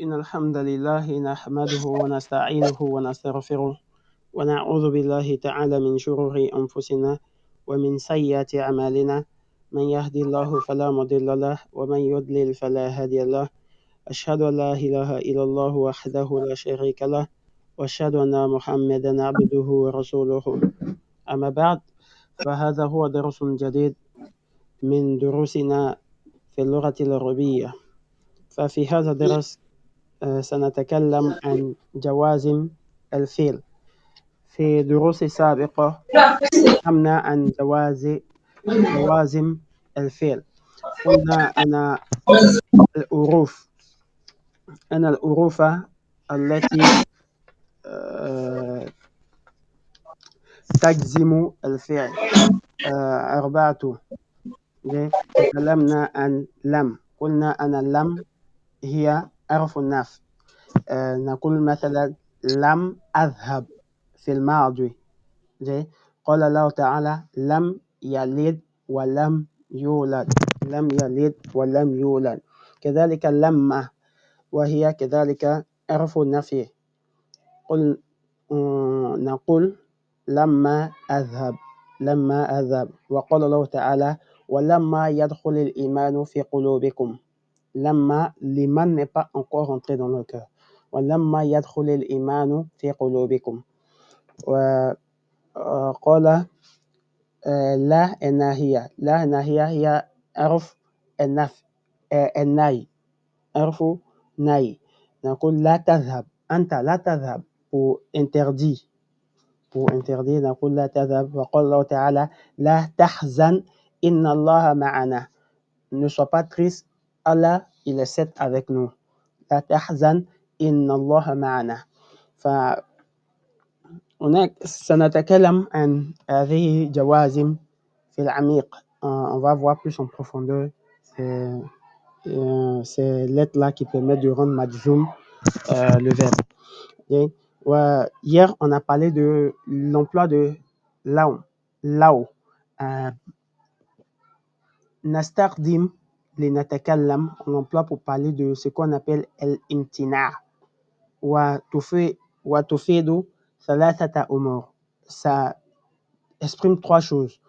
إن الحمد لله نحمده ونستعينه ونستغفره ونعوذ بالله تعالى من شرور أنفسنا ومن سيئات أعمالنا من يهدي الله فلا مضل له ومن يضلل فلا هادي له أشهد أن لا إله إلا الله وحده لا شريك له وأشهد أن محمدا عبده ورسوله أما بعد فهذا هو درس جديد من دروسنا في اللغة العربية ففي هذا الدرس سنتكلم عن جوازم الفيل. في دروس سابقة تكلمنا عن جوازم الفيل. قلنا الأحرف أن الأحرف التي آه، تجزم الفعل أربعة. تكلمنا عن لم، قلنا أن اللم هي حرف النفي. نقول مثلا لم أذهب في الماضي. زي قال الله تعالى لم يلد ولم يولد، لم يلد ولم يولد. كذلك لما، وهي كذلك حرف النفي. قل نقول لما أذهب، لما أذهب. وقال الله تعالى ولما يدخل الإيمان في قلوبكم. لما لمن n'est pas encore entré dans le cœur. ولما يدخل الإيمان في قلوبكم. وقال لا الناهية، لا الناهية هي حرف النفي، النهي، حرف نهي. نقول لا تذهب، أنت لا تذهب pour interdit، pour interdit نقول لا تذهب. وقال الله تعالى لا تحزن إن الله معنا. Ne sois pas triste, Allah il est certes avec nous. لا تحزن إن الله معنا. هناك سنتكلم عن هذه جوازم في العميق. On va voir plus en profondeur ces lettres-là qui permettent de rendre majzoum le verbe. Okay. Hier, on a parlé de l'emploi de law. Law. نستخدم لنتكلم, on emploie pour parler de ce qu'on appelle الامتناع. وتفيد ثلاثة أمور. Ça exprime trois choses.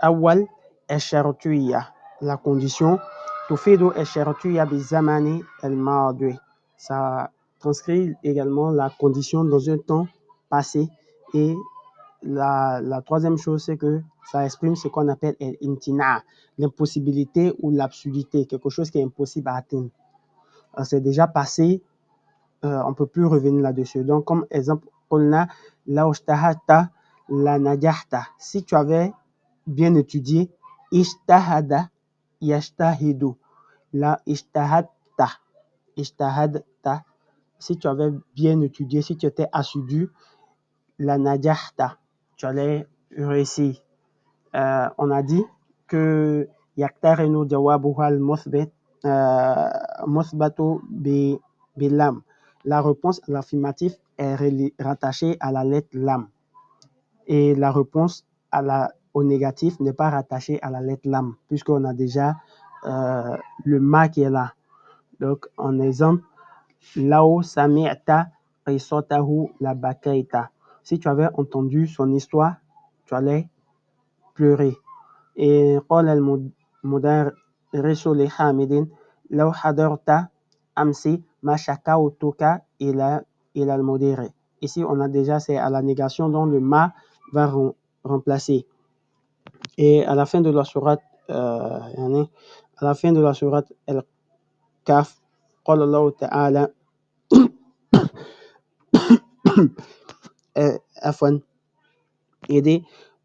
أول الشرطية, la condition. تفيد الشرطية بالزمن الماضي. Ça transcrit également la condition dans un temps passé. Et la troisième chose, c'est que ça exprime ce qu'on appelle l'imtina, l'impossibilité ou l'absurdité, quelque chose qui est impossible à atteindre. C'est déjà passé, on ne peut plus revenir là-dessus. Donc, comme exemple, قلنا لو اجتهدت لنجحت. Si tu avais bien étudié, اجتهد يجتهد. Là, اجتهدت. Si tu avais bien étudié, si tu étais assidu, لنجحت, tu allais réussir. On a dit que يقترن جوابها المثبت مثبت باللام. La réponse à l'affirmatif est rattachée à la lettre lam. Et la réponse au négatif n'est pas rattachée à la lettre lam, puisqu'on a déjà le ma qui est là. Donc, en exemple, Lao sami'ta qisatahu la bakaita. Si tu avais entendu son histoire, tu allais pleurer. Et قال المدرس لحامد لو حضرت أمس ما شكوتك إلى المدير. Ici, on a déjà, c'est à la négation dont le ma va remplacer. Et à la fin de la sourate, à la fin de la sourate Al-Kaf, قال الله تعالى عفوا يدي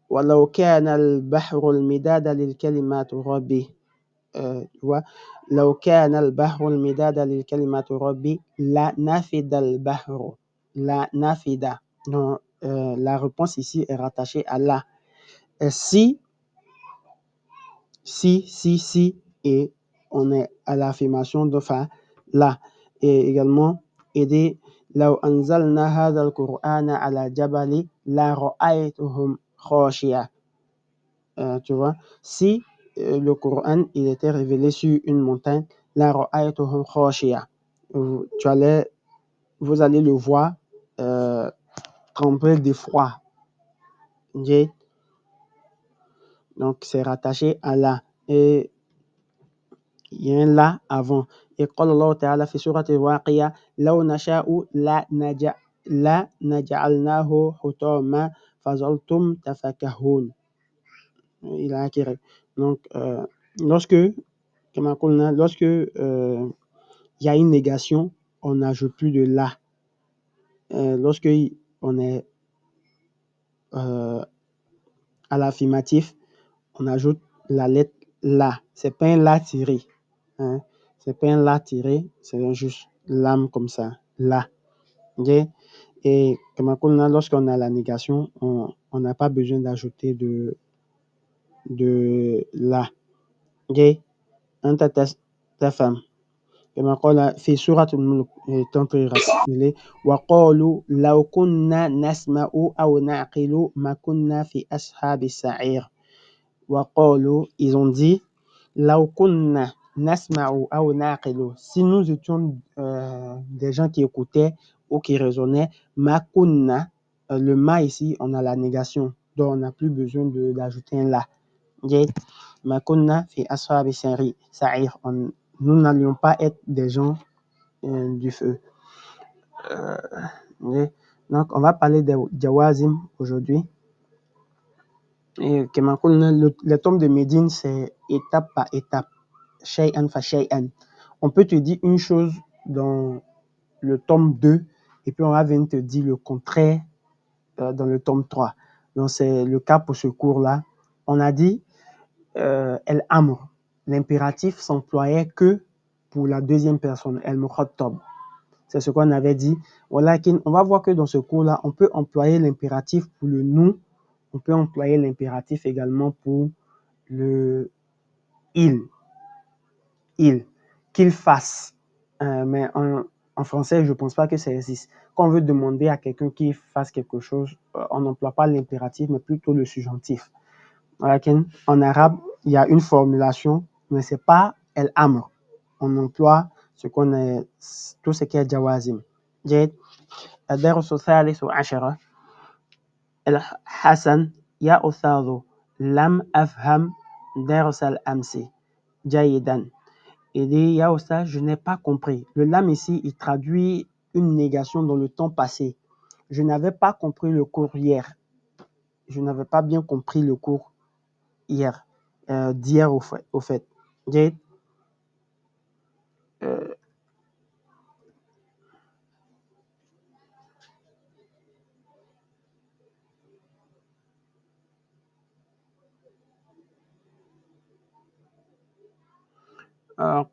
ولو كان البحر المداد للكلمات ربي. لو كان البحر المداد للكلمات ربي لنفد البحر. لنفد. Donc, la réponse ici est rattachée à la. Si, et on est à l'affirmation de fa, la. Et également, aider لو أنزلنا هذا القرآن على جبل لرأيتهم خاشعا. Tu vois, si le Coran il était révélé sur une montagne, la ra'aytuhum khashiya. vous allez le voir trembler d'effroi. Ok? Donc, c'est rattaché à la. Et il y a un la avant. Et قال الله تعالى في سورة الواقية لو نشاء لا نجعلناه حطاما فظلتم تفكهون. Il a acquéré. Donc, lorsque il y a une négation, on n'ajoute plus de la. Lorsque on est à l'affirmatif, on ajoute la lettre la. C'est pas un la tiré. Hein? C'est pas un la tiré, c'est juste l'âme comme ça. La. Ok? Et lorsqu'on a la négation, on n'a pas besoin d'ajouter de la. Ok? أنت تفهم كما قال في سورة الملك تنطير وقالوا لو كنا نسمع أو نعقل ما كنا في أصحاب السعير. وقالوا, ils ont dit لو كنا نسمع أو نعقل, si nous étions des gens qui écoutaient ou qui raisonnaient, ما كنا, le ma ici, on a la négation, donc on n'a plus besoin d'ajouter un la. Okay? ما كنا في أصحاب السعير, nous n'allions pas être des gens du feu. Okay? Donc, on va parler de Jawazim aujourd'hui. Et le tome de Médine, c'est étape par étape. Shay'an fa shay'an. On peut te dire une chose dans le tome 2, et puis on va venir te dire le contraire dans le tome 3. Donc, c'est le cas pour ce cours-là. On a dit El Amr. L'impératif s'employait que pour la deuxième personne, El Mukhattab. C'est ce qu'on avait dit. On va voir que dans ce cours-là, on peut employer l'impératif pour le nous. On peut employer l'impératif également pour le il. Qu'il fasse. Mais en français, je ne pense pas que ça existe. Quand on veut demander à quelqu'un qu'il fasse quelque chose, on n'emploie pas l'impératif, mais plutôt le subjonctif. En arabe, il y a une formulation, mais ce n'est pas El Amr. On emploie tout ce qui est Jawazim. الدرس الثالث عشر الحسن يا أستاذ لم أفهم درس الأمس جيدا. Il dit Ya Ustaz, je n'ai pas compris. Le lam ici, il traduit une négation dans le temps passé. Je n'avais pas compris le cours hier. Je n'avais pas bien compris le cours hier. D'hier au fait. Okay?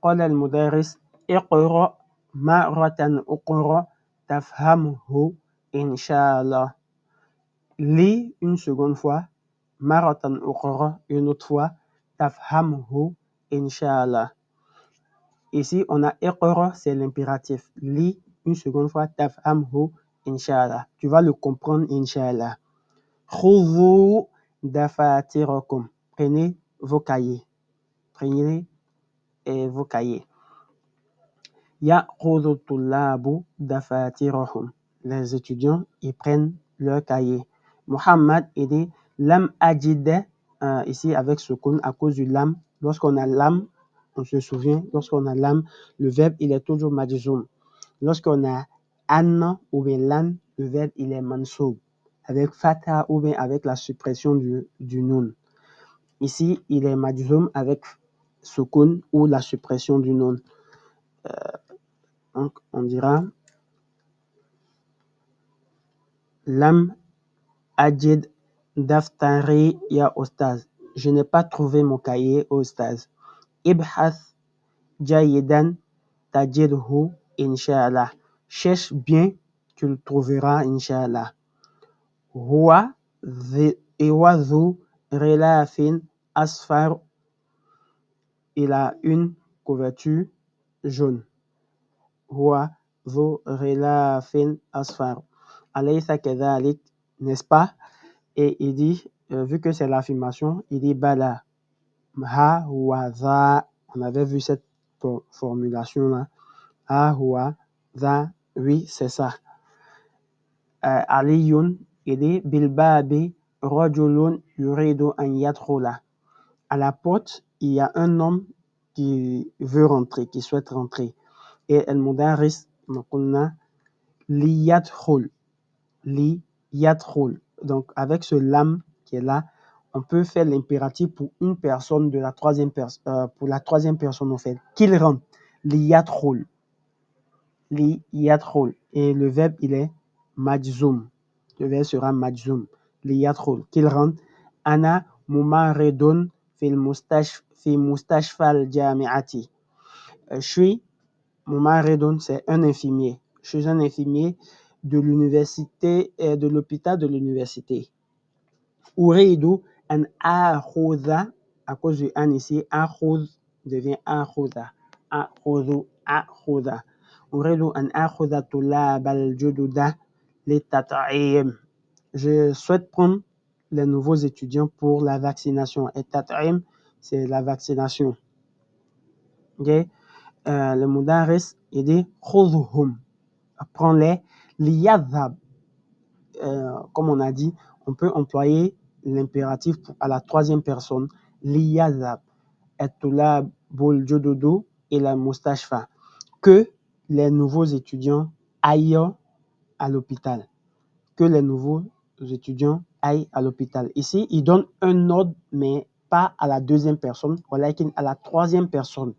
قال المدرس اقرأ مرة أخرى تفهمه إن شاء الله. Lis une seconde fois, maratan ukhra, une autre fois, tafhamhu inshallah. Ici, on a iqra, c'est l'impératif. Lis une seconde fois, tafhamhu inshallah. Tu vas le comprendre inshallah. Khudhu dafatirakum. Prenez vos cahiers. Prenez vos cahiers. Ya'khudhu tullabu dafatirahum. Les étudiants, ils prennent leur cahier. Muhammad, il dit lam ajid, ici avec sukun à cause du lam. Lorsqu'on a lam, on se souvient, lorsqu'on a lam, le verbe il est toujours majzoum. Lorsqu'on a anna ou bien lan, le verbe il est mansoub. Avec fatha ou bien avec la suppression du nun. Ici, il est majzoum avec sukun ou la suppression du nun. Donc, on dira lam ajid daftari ya ostaz. Je n'ai pas trouvé mon cahier, ostaz. Ibhath jayidan tajidhu inshallah. Cherche bien, tu le trouveras inshallah. Huwa dhu relafin asfar. Il a une couverture jaune. Huwa dhu relafin asfar. Alaysa kadhalik, n'est-ce pas? Et il dit, vu que c'est l'affirmation, il dit bala, ha wa za. On avait vu cette formulation-là. ha huwa dha, oui, c'est ça. Aliyun, il dit bilbabi rajulun yuridu an yadkhula. À la porte, il y a un homme qui veut rentrer, qui souhaite rentrer. Et al-mudaris, qulna liyadkhul, liyadkhul. Donc avec ce lam qui est là, on peut faire l'impératif pour une personne de la troisième personne, pour la troisième personne en fait, qu'il rentre. Liyadkhul, liyadkhul. Et le verbe il est majzoum. Le verbe sera majzoum. Liyadkhul, qu'il rentre. Ana mumaridun fi mustashfal jami'ati. Je suis mumaridun, c'est un infirmier. Je suis un infirmier de l'université, de l'hôpital de l'université. Uridu an akhudha, à cause du an ici, akhudh devient akhudha. Akhudha. Uridu an akhudha tulab al-jududa litat'im. Je souhaite prendre les nouveaux étudiants pour la vaccination. Et tat'im, c'est la vaccination. Okay? Le mudaris, il dit khudhum, prends-les, liyadhab. Comme on a dit, on peut employer l'impératif à la troisième personne, liyadhab, et-tulab bul jududu et la mustashfa, que les nouveaux étudiants aillent à l'hôpital. Que les nouveaux étudiants aillent à l'hôpital. Ici, il donne un ordre, mais pas à la deuxième personne, mais à la troisième personne.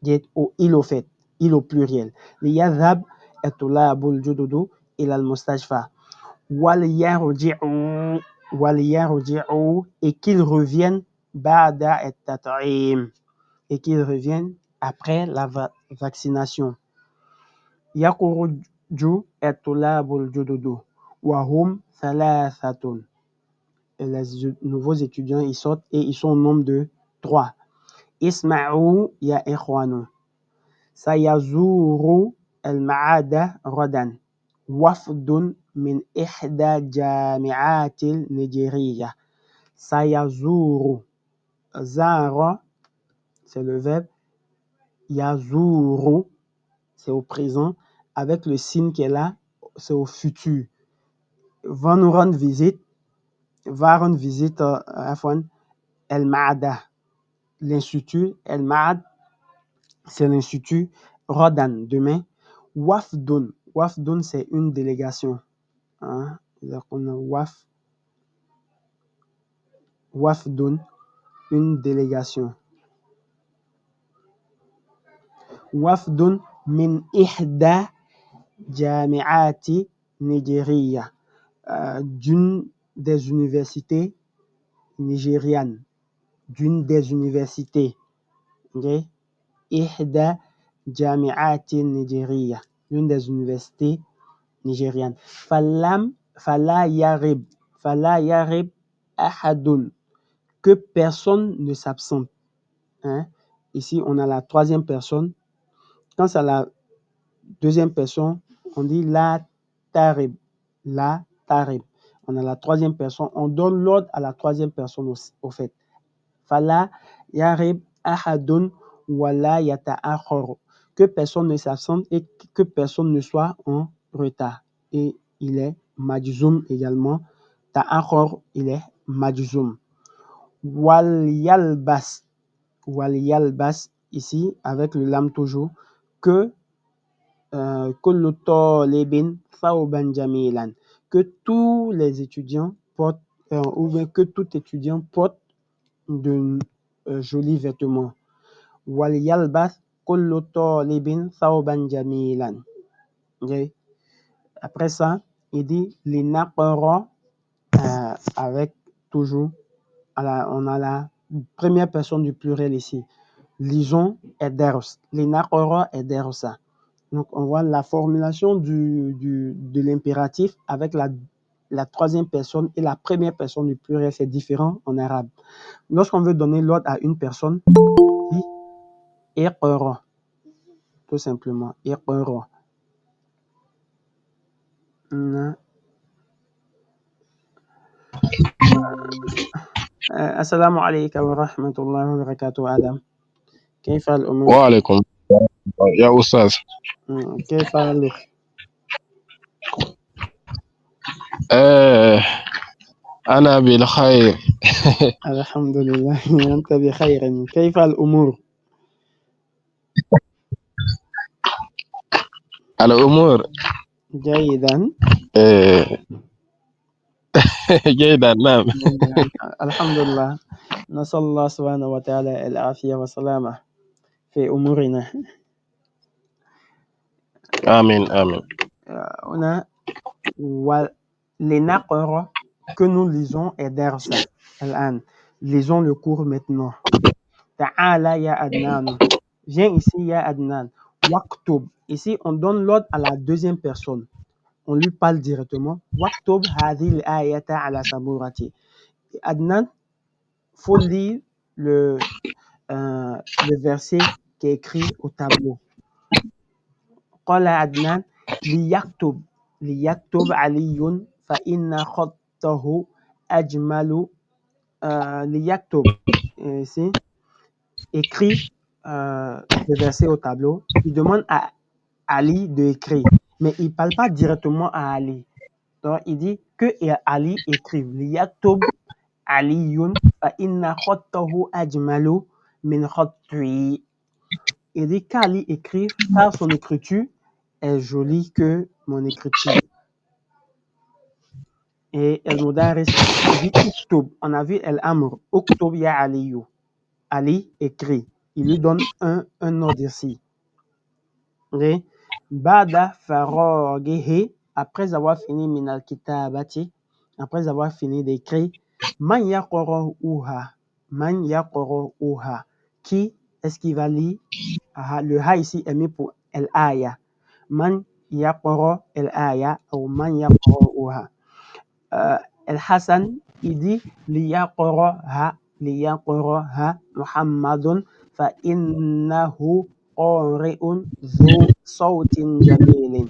Il au fait, il au pluriel. Liyadhab et-tulabul jududu et la mustashfa. وَلْيَرْجِعُوا et qu'ils reviennent ba'da at-tat'im, et qu'ils reviennent après la vaccination. يَخْرُجُ الطُّلَابُ الْجُدُدُ وَهُمْ ثَلَاثَةٌ. Et les nouveaux étudiants, ils sortent et ils sont au nombre de 3. اسمعوا يا إخوان سيزور المعهد غدا وفد من إحدى الجامعات النيجيرية. سيزور, zara, c'est le verbe, yazuru, c'est au présent, avec le signe qui est là, c'est au futur. Va nous rendre visite, va rendre visite El Maada, l'institut El Maad, c'est l'institut Rodan, demain. Wafdun, Wafdun, c'est une délégation. Hein? On a Wafdun, une délégation. Wafdun min ihda jami'ati Nigeria, d'une des universités nigérianes, d'une des universités. Okay? Ihda jami'ati Nigeria, l'une des universités nigérianes. Fala yarib ahadun, que personne ne s'absente. Hein? Ici, on a la troisième personne. Quand c'est la deuxième personne, on dit la tarib. La tarib. On a la troisième personne. On donne l'ordre à la troisième personne au fait. Fala yarib ahadun wala yata'akhor. Que personne ne s'absente et que personne ne soit en retard. Et il est majzoum également. Ta'akhor, il est majzoum. Wal yalbas, ici, avec le lam toujours, que kullu talibin thawban jamilan, que tous les étudiants portent, ou bien que tout étudiant porte de jolis vêtements. Wal yalbas kullu talibin thawban jamilan. Okay? Après ça, il dit l'inaqra, avec toujours, on a la première personne du pluriel ici. Lisons eders. L'inaqra edersa. Donc, on voit la formulation de l'impératif avec la troisième personne et la première personne du pluriel, c'est différent en arabe. Lorsqu'on veut donner l'ordre à une personne, on dit iqra, tout simplement, iqra. Assalamu alaikum wa rahmatullahi wa barakatuh, Adam. كيف الأمور؟ وعليكم يا أستاذ. كيف حالك؟ آه أنا بالخير. الحمد لله. أنت بخير، كيف الأمور؟ الأمور جيدا. آه جيدا، نعم. الحمد لله. نسأل الله سبحانه وتعالى العافية والسلامة في أمورنا. آمين آمين. هنا ولنقرأ que nous lisons est درسا الآن. Lisons le cours maintenant. تعال يا عدنان. Viens ici يا عدنان. واكتب. Ici, on donne l'ordre à la deuxième personne. On lui parle directement. واكتب هذه الآية على سبورتي. Adnan, faut lire le verset qui est écrit au tableau. قال عدنان ليكتب علي فإن خطه أجمل ليكتب. Ici, écrit le verset au tableau. Il demande à Ali de écrire, mais il ne parle pas directement à Ali. Donc, il dit que Ali écrive. ليكتب علي فإن خطه أجمل من خطي. Il dit qu'Ali écrive car son écriture est jolie que mon écriture. Et El Mudaris, il dit Uktub. On a vu El Amr. Uktub ya Aliyu. Ali écrit. Il lui donne un ordre ici. Okay? Bada farogehe. Après avoir fini minal kitabati, après avoir fini d'écrire, man yaqra'uha. Man yaqra'uha. Qui est-ce qui va lire? Le ha ici est mis pour el aya. Man yaqra el aya ou man yaqra'uha. El Hassan, il dit liyaqraha Muhammadun fa innahu qari'un dhu sawtin jamilin.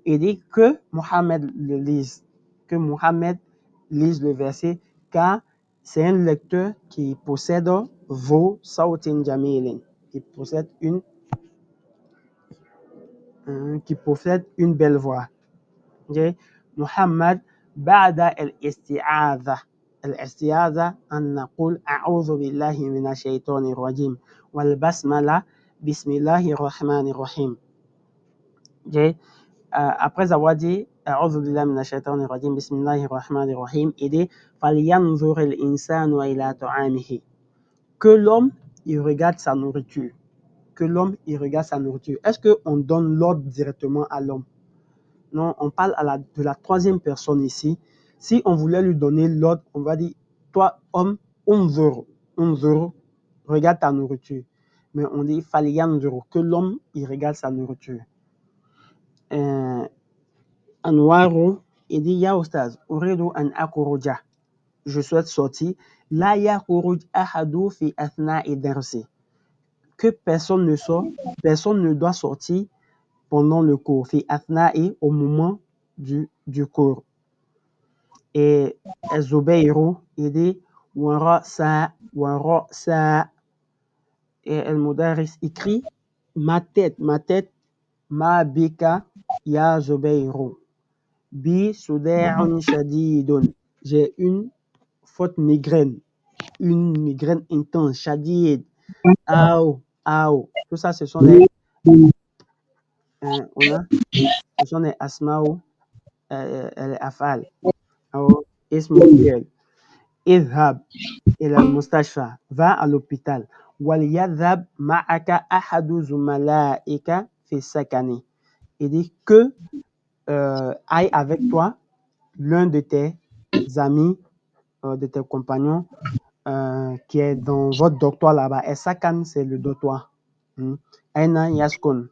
Il dit que Mohammed le lise, que Mohammed lise le verset car c'est un lecteur qui possède dhu sawtin jamilin, qui possède une belle voix. Okay? محمد بعد الاستعاذة. الاستعاذة أن نقول أعوذ بالله من الشيطان الرجيم والبسملة بسم الله الرحمن الرحيم. Okay? Après avoir dit أعوذ بالله من الشيطان الرجيم بسم الله الرحمن الرحيم, il dit فلينظر الإنسان إلى طعامه. Que l'homme il regarde sa nourriture. Que l'homme il regarde sa nourriture. Est-ce qu'on donne l'ordre directement à l'homme? Non, on parle de la troisième personne ici. Si on voulait lui donner l'ordre, on va dire, toi, homme, unzur, regarde ta nourriture. Mais on dit, falyanzur, que l'homme, il regarde sa nourriture. Anwaru, il dit, ya ustaz, uridu an akuruja. Je souhaite sortir. La yakuruj ahadu fi athna'i darsi. Que personne ne sort, personne ne doit sortir pendant le cours. Fi athna'i, au moment du cours. Et Zubairu, il dit Warasa, Warasa. Et El Mudaris écrit ma tête, ma bika, ya Zubairu. Bi Suda'un Shadidun. J'ai une forte migraine, une migraine intense, Shadid. Aou, aou. Tout ça, ce sont les, ce sont les asma'u, les afal. Aou, ismul fi'l. اذهب إلى المستشفى. Va à l'hôpital. وليذهب معك أحد زملائك في السكن. Il dit que aille avec toi l'un de tes amis, de tes compagnons qui est dans votre dortoir là-bas. Et sakan, c'est le dortoir. Aina yaskun.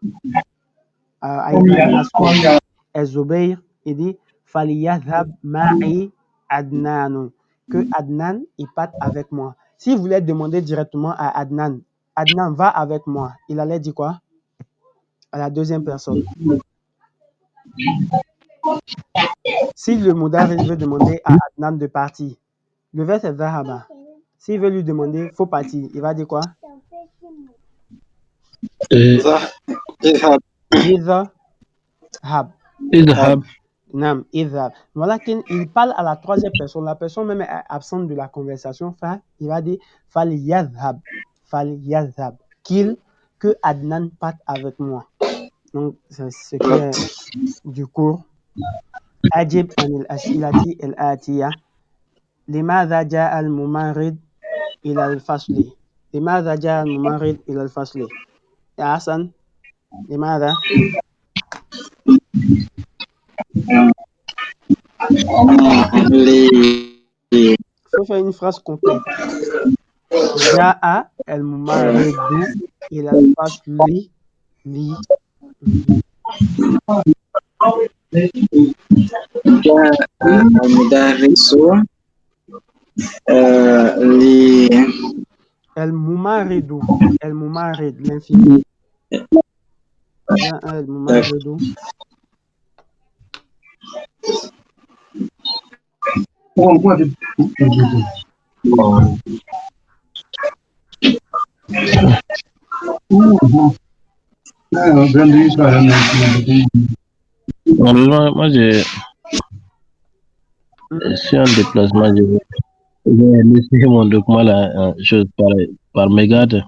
Aina yaskun. Et Zubair, il dit Faliyadhab ma'i Adnan. Que Adnan, il parte avec moi. S'il voulait demander directement à Adnan, Adnan va avec moi, il allait dire quoi? À la deuxième personne. Si le Moudaris veut demander à Adnan de partir, le verbe c'est Zahaba. S'il veut lui demander, faut partir, il va dire quoi? إيه، صح. اذهب. اذهب. اذهب. Nam, idhab. Walakin, il parle à la troisième personne. La personne même est absente de la conversation. Il va dire fal yadhab. Fal yadhab. Que Adnan parte avec moi. Donc, c'est ce qui est du cours. Ajib anil as'ilati al-atiya. لماذا جاء الممرض إلى الفصل؟ لماذا جاء الممرض إلى الفصل؟ يا حسن، لماذا؟ لي. Il faut faire une phrase complète. جاء الممرض إلى الفصل لي. جاء المدرس لي. الممرض. الممرض l'infirmier. جاء الممرض. Moi, je suis en déplacement. J'ai laissé mon document là, chose par mégarde.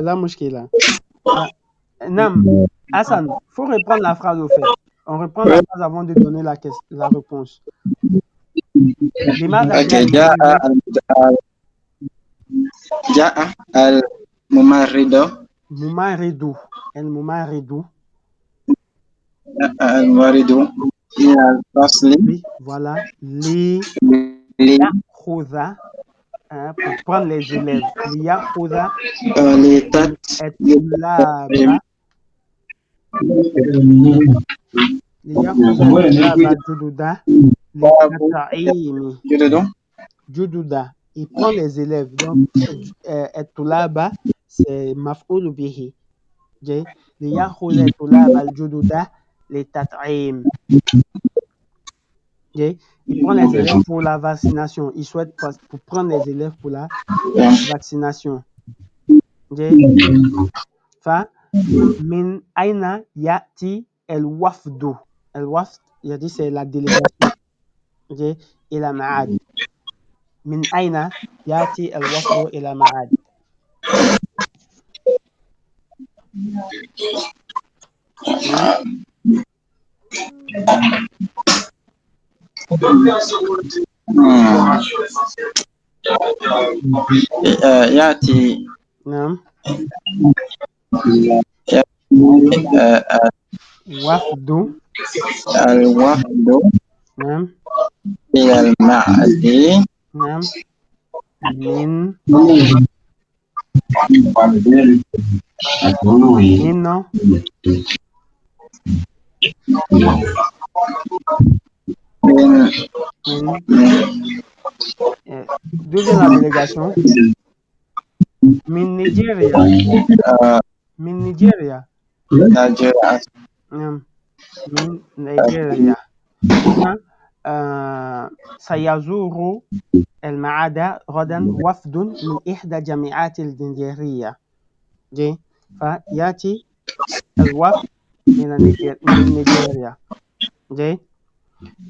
La mushkila. Nam, Hassan, faut reprendre la phrase au fait. On reprend la phrase avant de donner la réponse. لماذا أوكي. جاء الممرض. ممرض. الممرض. الممرض إلى الفصل. Oui, voilà. ليأخذ. Pour prendre les élèves. ليأخذ الطلاب. ليأخذ الطلاب جدد للتطعيم. جدد. Il prend les élèves. Donc, الطلاب c'est مفعول به. ليأخذ الطلاب الجدد للتطعيم. Il prend les élèves pour la vaccination. Il souhaite pour prendre les élèves pour la vaccination. Min aina yati el wafdu. El wafd, il a dit c'est la délégation. Et la ma'ad. Min aina yati el wafdu et la ma'ad. يأتي. نعم. وفد. الوفد. نعم. إلى المعهد. نعم. من d'où vient la délégation? Min Nigeria. Min Nigeria. Min Nigeria. هنا سيزور المعهد غدا وفد من إحدى جامعات النيجيرية. فيأتي الوفد من نيجيريا.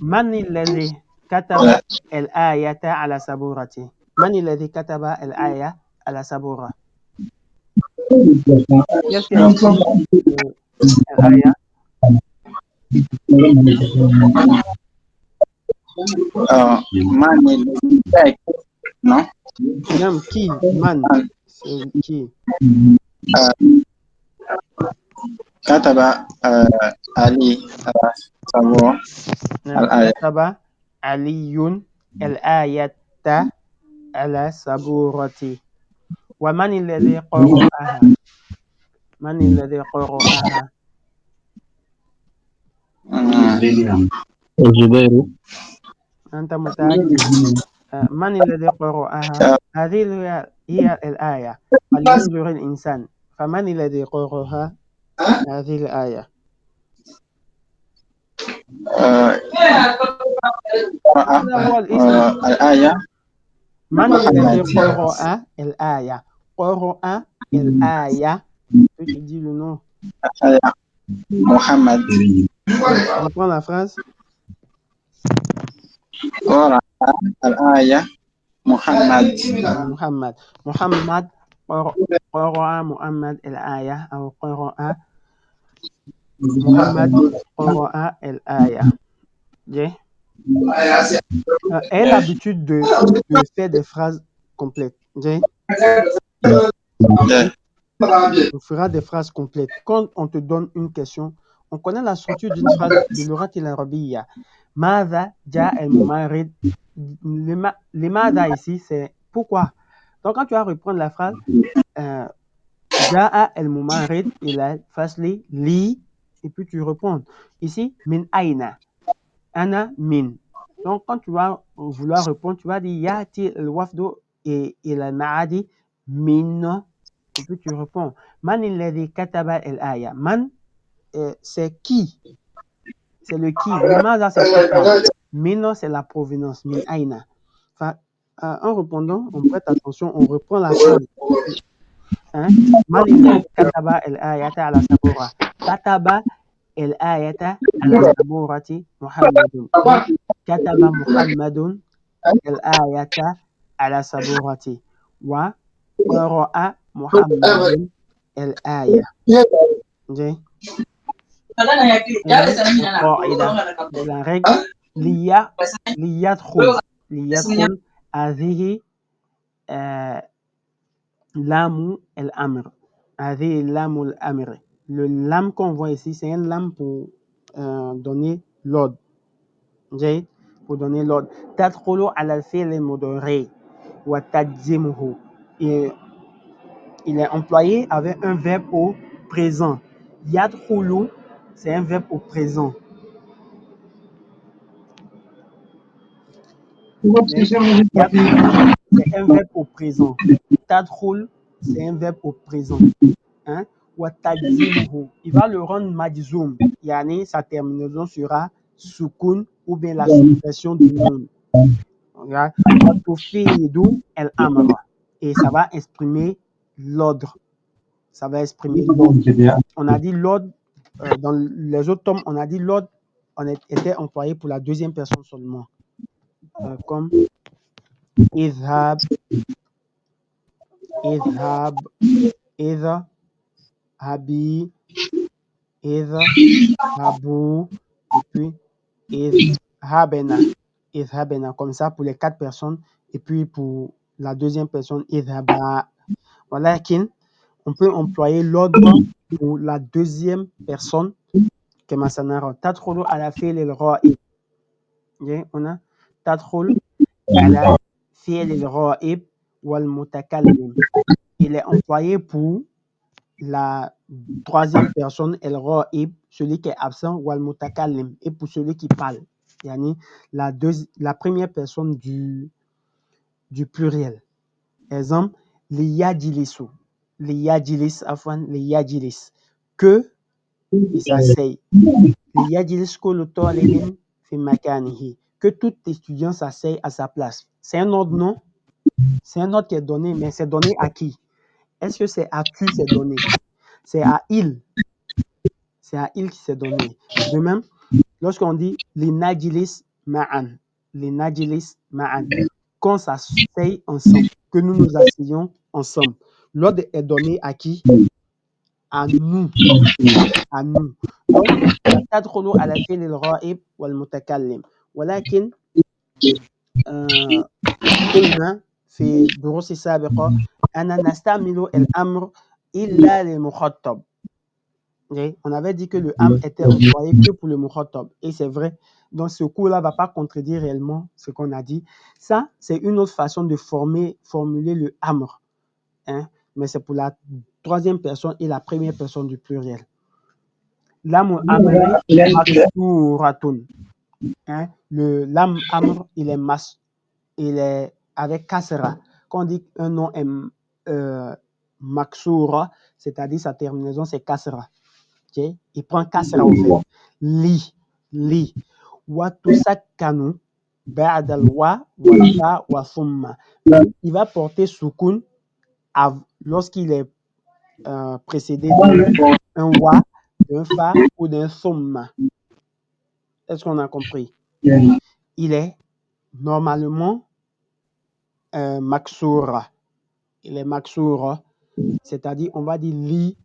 من الذي كتب الآية على سبورته؟ من الذي كتب الآية على سبورة؟ Qu'est-ce qui a écrit الآية؟ من الذي non? Non, qui? Man. C'est qui? كتب علي سبورة الآية. كتب علي الآية على سبورتي. ومن الذي قرأها؟ من الذي قرأها؟ الزبير. أنت متأكد؟ من الذي قرأها؟ هذه هي الآية. فلينظر الإنسان. فمن الذي قرأها؟ هذه الآية. الآية. من الذي قرأ الآية؟ قرأ الآية. peux te dire le nom. Muhammad. Reprends la phrase. قرأ الآية محمد. Muhammad. Muhammad. قرأ محمد الآية أو قرأ محمد قرأ الآية. Yeah. Aie l'habitude de faire des phrases complètes. Yeah. On fera des phrases complètes. Quand on te donne une question, on connaît la structure d'une phrase de l'orat et l'arabiyya. Mada ja el mumarid. Le mada ici, c'est pourquoi. Donc, quand tu vas reprendre la phrase, ja el mumarid, il a fasli li, et puis tu réponds. Ici, min aina. Ana min. Donc, quand tu vas vouloir répondre, tu vas dire yati el wafdo et il a maadi min. Et puis tu réponds. Man alladhi kataba al-aya. Man, c'est qui? C'est le qui. Limaza, c'est pourquoi. Min, c'est la provenance. Min aina. Enfin, en répondant, on prête attention, on reprend la phrase. Hein? Man alladhi kataba al-ayata ala sabura. Kataba al-ayata ala saburati Muhammadun. Kataba Muhammadun al-ayata ala saburati. Wa qara'a Muhammadun الآية. زين. القاعدة la règle ليدخل هذه لام الأمر. هذه لام الأمر. Le lam qu'on voit ici, c'est un lam pour donner l'ordre. زين. Pour donner l'ordre. تدخل على الفعل المضارع وتجزمه. Il est employé avec un verbe au présent. Yadkhulu, c'est un verbe au présent. Yadkhulu, c'est un verbe au présent. Tadkhul, c'est un verbe au présent. Hein? Wa tajzimuhu, il va le rendre majzoum. Yani, sa terminaison sera sukun ou bien la suppression du nom. Wa tufidu el-amra. Et ça va exprimer l'ordre. Ça va exprimer l'ordre. On a dit l'ordre, dans les autres tomes, on a dit l'ordre était employé pour la deuxième personne seulement. Comme idhab, idha, habi, idha, habu, et puis idhabena, comme ça pour les 4 personnes, et puis pour la deuxième personne, idhaba. Voilà, on peut employer l'ordre pour la deuxième personne. كما سنرى تدخل على فعل الغائب. On a تدخل على فعل الغائب والمتكلم. Il est employé pour la troisième personne, el ghaib, celui qui est absent, wal mutakallim, et pour celui qui parle. Yani la première personne du pluriel. Exemple, li yajlisu. Li yajlis, afwan, li yajlis. Que il s'asseye. Que tout étudiant s'asseye à sa place. C'est un ordre, non? C'est un ordre qui est donné, mais c'est donné à qui? Est-ce que c'est à qui c'est donné? C'est à il. C'est à il qui s'est donné. De même, lorsqu'on dit les najilis ma'an, qu'on s'asseye ensemble, que nous nous asseyons ensemble, l'ordre est donné à qui? À nous. À nous. Donc, تدخل على الفعل الغائب والمتكلم ولكن قلنا في دروس سابقة أن نستعمل الأمر إلا للمخاطب. On avait dit que le am était employé que pour le mukhatab, et c'est vrai. Donc ce cours-là ne va pas contredire réellement ce qu'on a dit. Ça, c'est une autre façon de formuler le amr, hein? Mais c'est pour la troisième personne et la première personne du pluriel. Lam amri maksuratun. Hein? Le lam amr, il est avec kasra. Quand on dit un nom est maksura, c'est-à-dire sa terminaison c'est kasra. Okay? Il prend kasra au fait. Li. Wa tusakkanu ba'da al-wa wal fa wa thumma. Il va porter sukun lorsqu'il est précédé d'un wa, d'un fa ou d'un summa. Est-ce qu'on a compris? Il est normalement maksoura. Il est maksoura, c'est-à-dire on va dire li.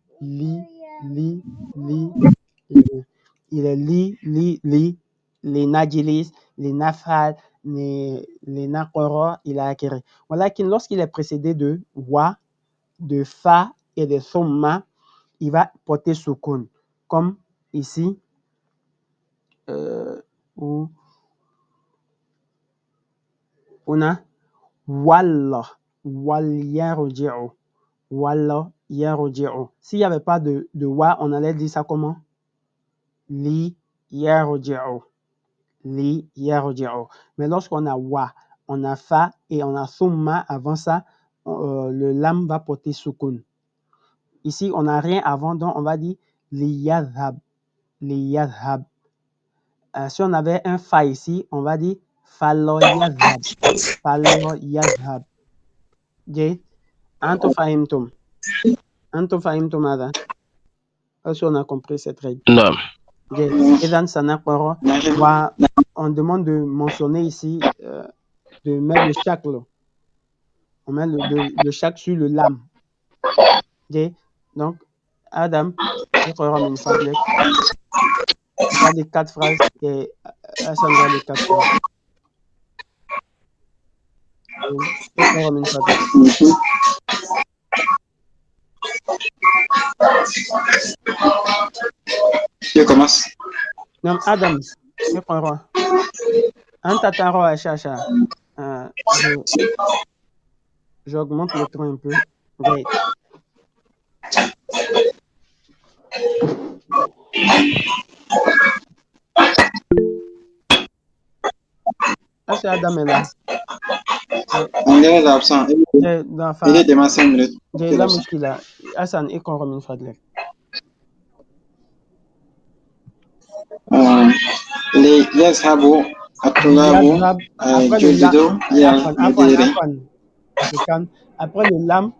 Il est li, les najilis, les nafal, les nakora, il a acquéré. Voilà que lorsqu'il est précédé de wa, de fa et de summa, il va porter sukun. Comme ici, où on a walla, wal yarji'u, walla yarji'u. S'il n'y avait pas de wa, on allait dire ça comment? Li yarji'u. Li yarji'u. Mais lorsqu'on a wa, on a fa et on a summa avant ça, le lam va porter sukun. Ici, on n'a rien avant, donc on va dire li yadhab. Li yadhab. Si on avait un fa ici, on va dire falo yadhab. Falo yadhab. Jay, anto fahimtum. Anto fahimtum هذا. Est-ce qu'on a compris cette règle? Non. Jay, Edan Sanakparo, on demande de mentionner ici, de mettre le shak là. On met le shak sur le lam. Jay, donc, Adam, اقرأ من فضلك. Va les 4 phrases et Hassan va les 4 phrases. اقرأ من فضلك. Je commence. Non, Adam, اقرأ. أنت ترى الشاشة. J'augmente le ton un peu. Wait. Est-ce que Adam est là? On est absent. Il est demain 5 minutes. J'ai la muskila. Hassan, اقرأ من فضلك. Les yazhabu atulabu jududu yadiri. Après le lam,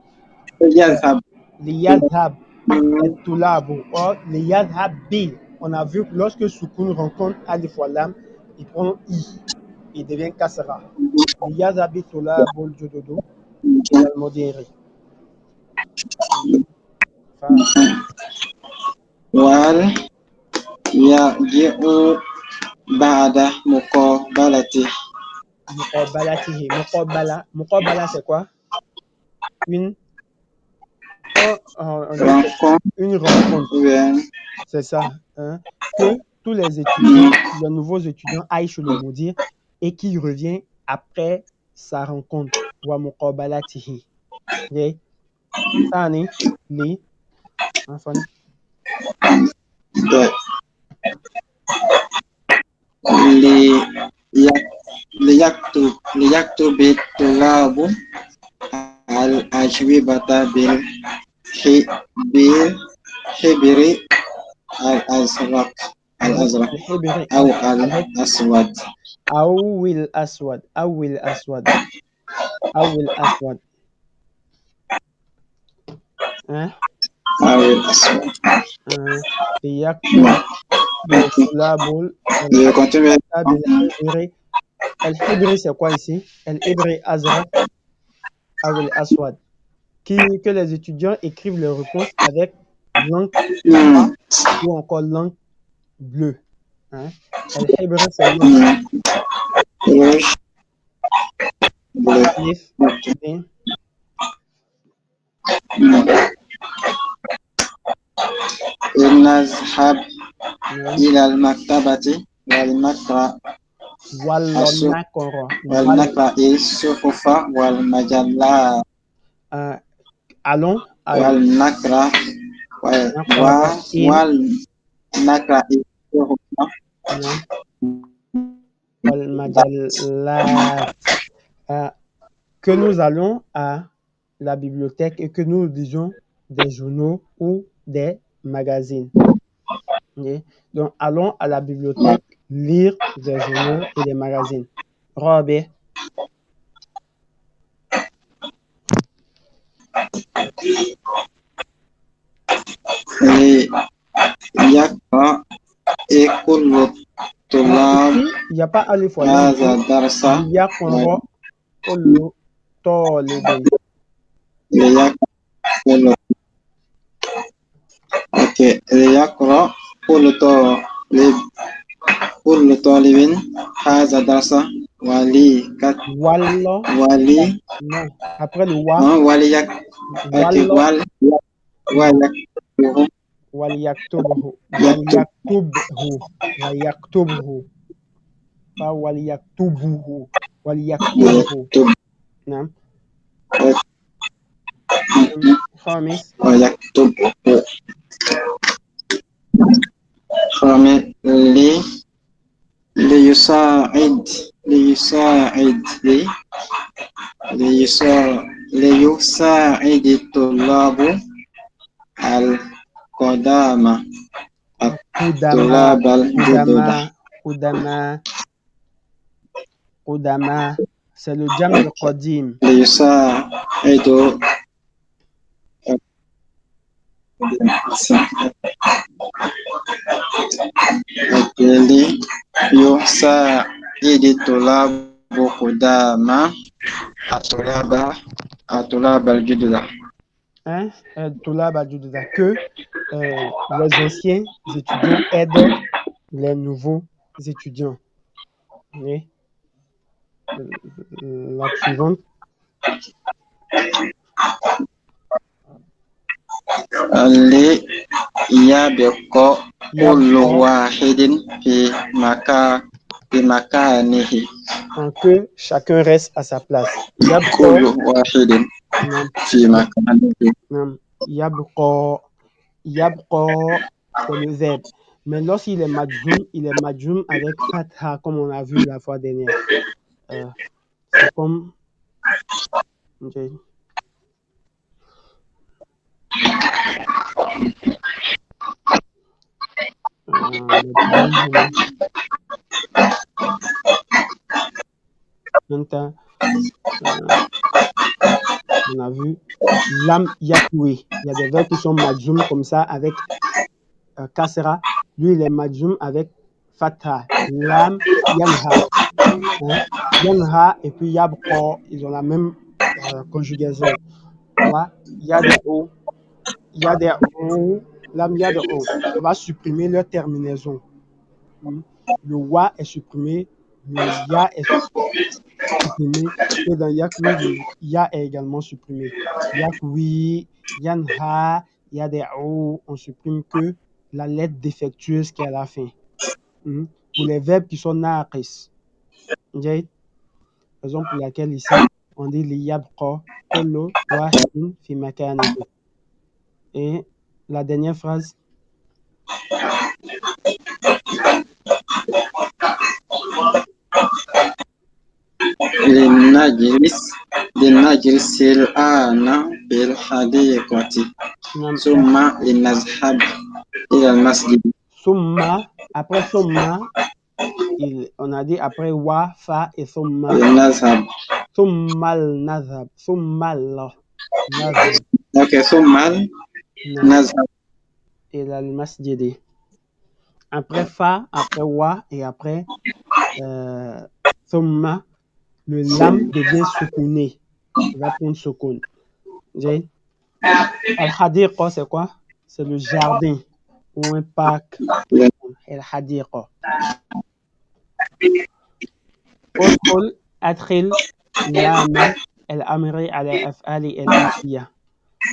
Yazhab. les yazhab atulabu or les yazhab bi. On a vu que lorsque Sukun rencontre alif wa lam, il prend i. Il devient kasra. Les yazhab atulabu jududu wal modiri. Wal yaji'u ba'da muqabalati. Muqabalatihi. Muqabala, c'est quoi? Une rencontre. C'est ça. Hein? Que tous les étudiants, les nouveaux étudiants aillent chez le mudir et qu'il revient après sa rencontre. Wa muqabalatihi. Okay? Tani, li, enfant. ليكتب الطلاب الأجوبة بالحبر الأزرق أو الأسود. أو الأسود. أو الأسود. أو الأسود. Hein? أو الأسود. ليكتب الطلاب الحبر. الحبر c'est quoi ici? الحبر أزرق أو الأسود. Que les étudiants écrivent leurs réponses avec l'encre noire ou encore l'encre bleue. Hein? الحبر c'est l'encre. rouge, bleu. Alif, bin. نذهب إلى المكتبة ولنقرأ الصحف والمجلات. Allons ولنقرأ الصحف والمجلات. Que nous allons à la bibliothèque et que nous lisons des journaux ou des magazines. Okay? Donc, allons à la bibliothèque lire des journaux et des magazines. Robert. ليقرأ كل الطلاب Ici, il n'y a pas alif wa lam. هذا الدرس ليقرأ كل طالب. ليقرأ كل طالب هذا الدرس Wallah. Non. Après le wa. وليكتبه. pas وليكتبه. وليكتبه. نعم. خامس. ليساعد الطلاب الطلاب الجدد. قدما. C'est le jam de qadim. ليساعد الطلاب قدما الطلاب الجدد. Que les anciens étudiants aident les nouveaux étudiants. Et la suivante. يبقى كل واحد في مكانه. Que chacun reste à sa place. كل واحد في مكانه. يبقى c'est le verbe. Mais lorsqu'il est majzoum, il est majzoum avec fatha, comme on a vu la fois dernière. C'est comme... Okay. On a vu lam yakoué. Il y a des verbes qui sont majzoum comme ça avec kasra. Lui, il est majzoum avec fatha. Lam yanha. Yanha et puis yabqa, ils ont la même conjugaison. Là, il y a des o. Il y a des o. Lam il y a des o. On va supprimer leur terminaison. Le wa est supprimé. Le ya est supprimé. Et dans yakwi, le ya est également supprimé. Yakwi, yanha, il y a des o. On supprime que la lettre défectueuse qui est à la fin. Pour les verbes qui sont naqis. Raison pour laquelle ici, on dit liyabqa kullu wahidin fi makanihi. Et la dernière phrase. لنجلس الآن في الحديقة ثم لنذهب إلى المسجد. ثم, après ثم, on a dit après wa, fa et ثم. ثم النذهب. ثم الله نذهب. Ok, ثم نذهب إلى المسجد. Après fa, après wa et après ثم, le lam devient sukouné. Il va prendre soukoun. Al-Hadiqa, c'est quoi? C'est le jardin ou un parc. Al-Hadiqa. Udkhul, adkhil, lam, al-amri ala af'ali al-atiya.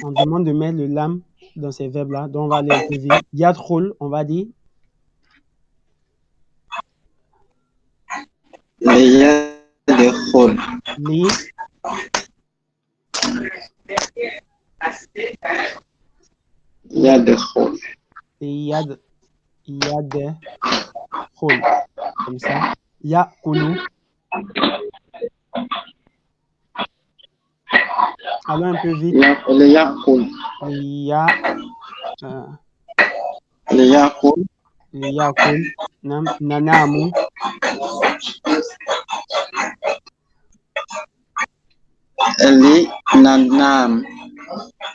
On demande de mettre le lam dans ces verbes-là. Donc, on va aller un peu vite. Yadkhul, on va dire. ليدخل. يدخل. يدخل. Comme ça. Yakulu. Allons un peu vite. ليأكل. ليأكل. ننام. لننام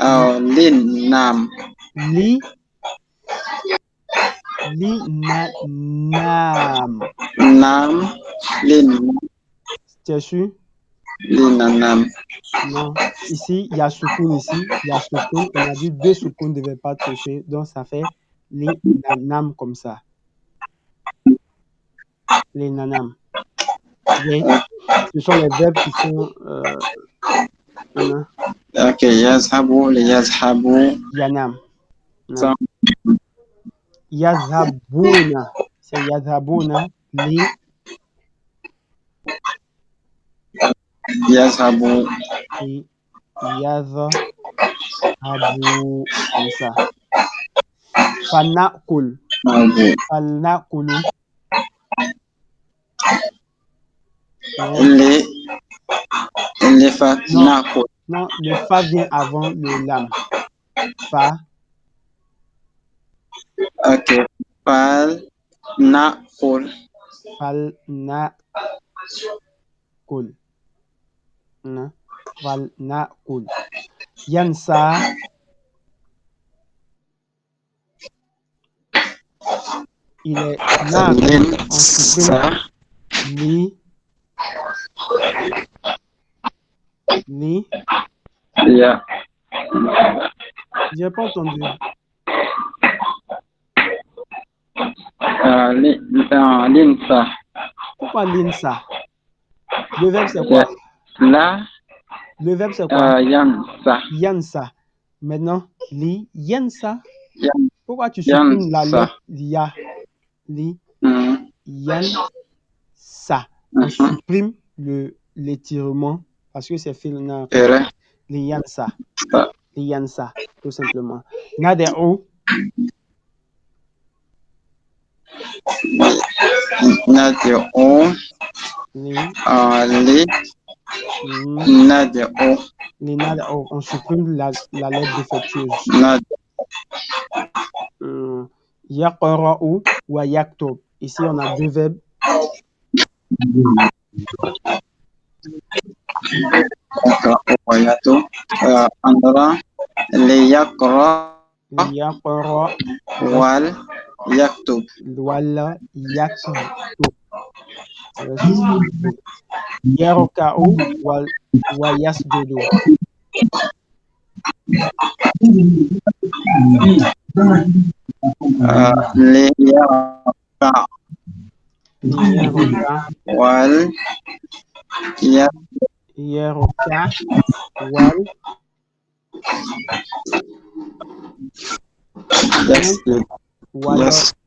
أو لننام. L'inanam. Nam. L'in. Tu es sûr? L'inanam. Non. Ici, il y a soukoun ici. Il y a soukoun. On a dit 2 soukoun ne devaient pas toucher. Donc, ça fait l'inanam comme ça. L'inanam. Okay. Ce sont les verbes qui sont... Ok, yazhabu, yazhabu. Yanam. Yazhabuna. C'est yazhabuna. Yazhabu. Et yazhabu. Comme ça. Fanakul. Fanakulu. Les fa. Non, le fa vient avant le lam. Fa. Ok. Fal. Nakul. Fal na kul. Fal na kul. Yansa. Il est là. On supprime li. Yeah. J'ai pas entendu. Linsa. Pourquoi linsa? Le verbe c'est quoi? Là. Le verbe c'est quoi? Yansa. Yansa. Maintenant, li yansa. Pourquoi tu supprimes la lettre ya? Li yansa. On supprime l'étirement parce que c'est filna. Li yansa. Li yansa, tout simplement. Nadeo. Nadeo. Les nadeo. On supprime la lettre défectueuse. Yaqra'u wa yaktub. Ici, on a 2 verbes. Andra. Liyaqra. Wal. Yaktub. Wal yaktub. Yaroka'u wa yasjudu. Liyaroka. Wal. Yaroka. Wal. Yasjud. Wal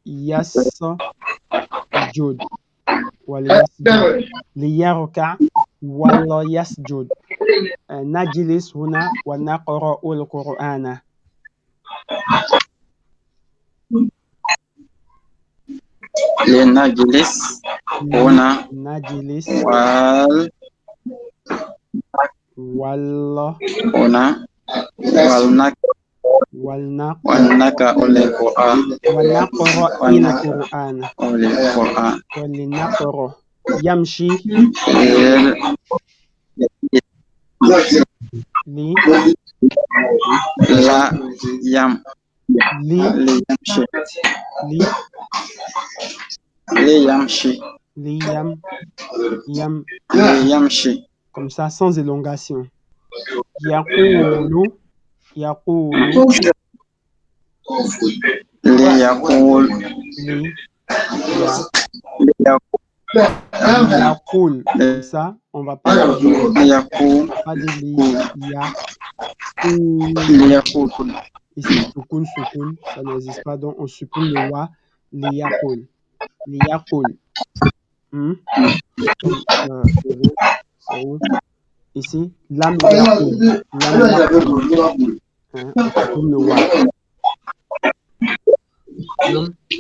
yasjud. Liyaroka. Wal yasjud. Najlis huna wa naqra'u al-Qur'ana. Najlis huna wal naqra'u al-Qur'ana. Yamshi. La yam. Yamshi. Comme ça, sans élongation. Yaqulu. Yaqul. Comme ça, on va pas dire yaqul. Ici, soukoun, ça n'existe pas, donc on supprime le wa. Liyaqul. Ici, lam yaqul. On supprime le wa.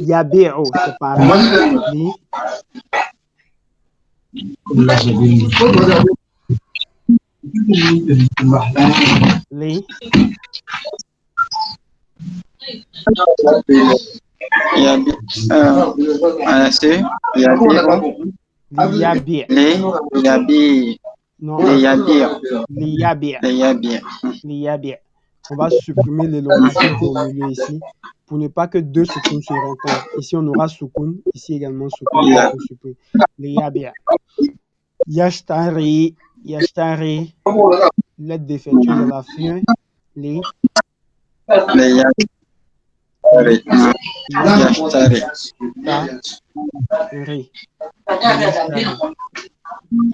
Yabi'u, c'est pareil. on va supprimer l'élongation au milieu ici pour ne pas que deux soukoun se rencontrent. Ici, on aura soukoun. Ici également soukoun. Donc, on supprime. Les yabia. Yashtari. Yashtari. Lettre défectueuse à la fin. Les Yashtari.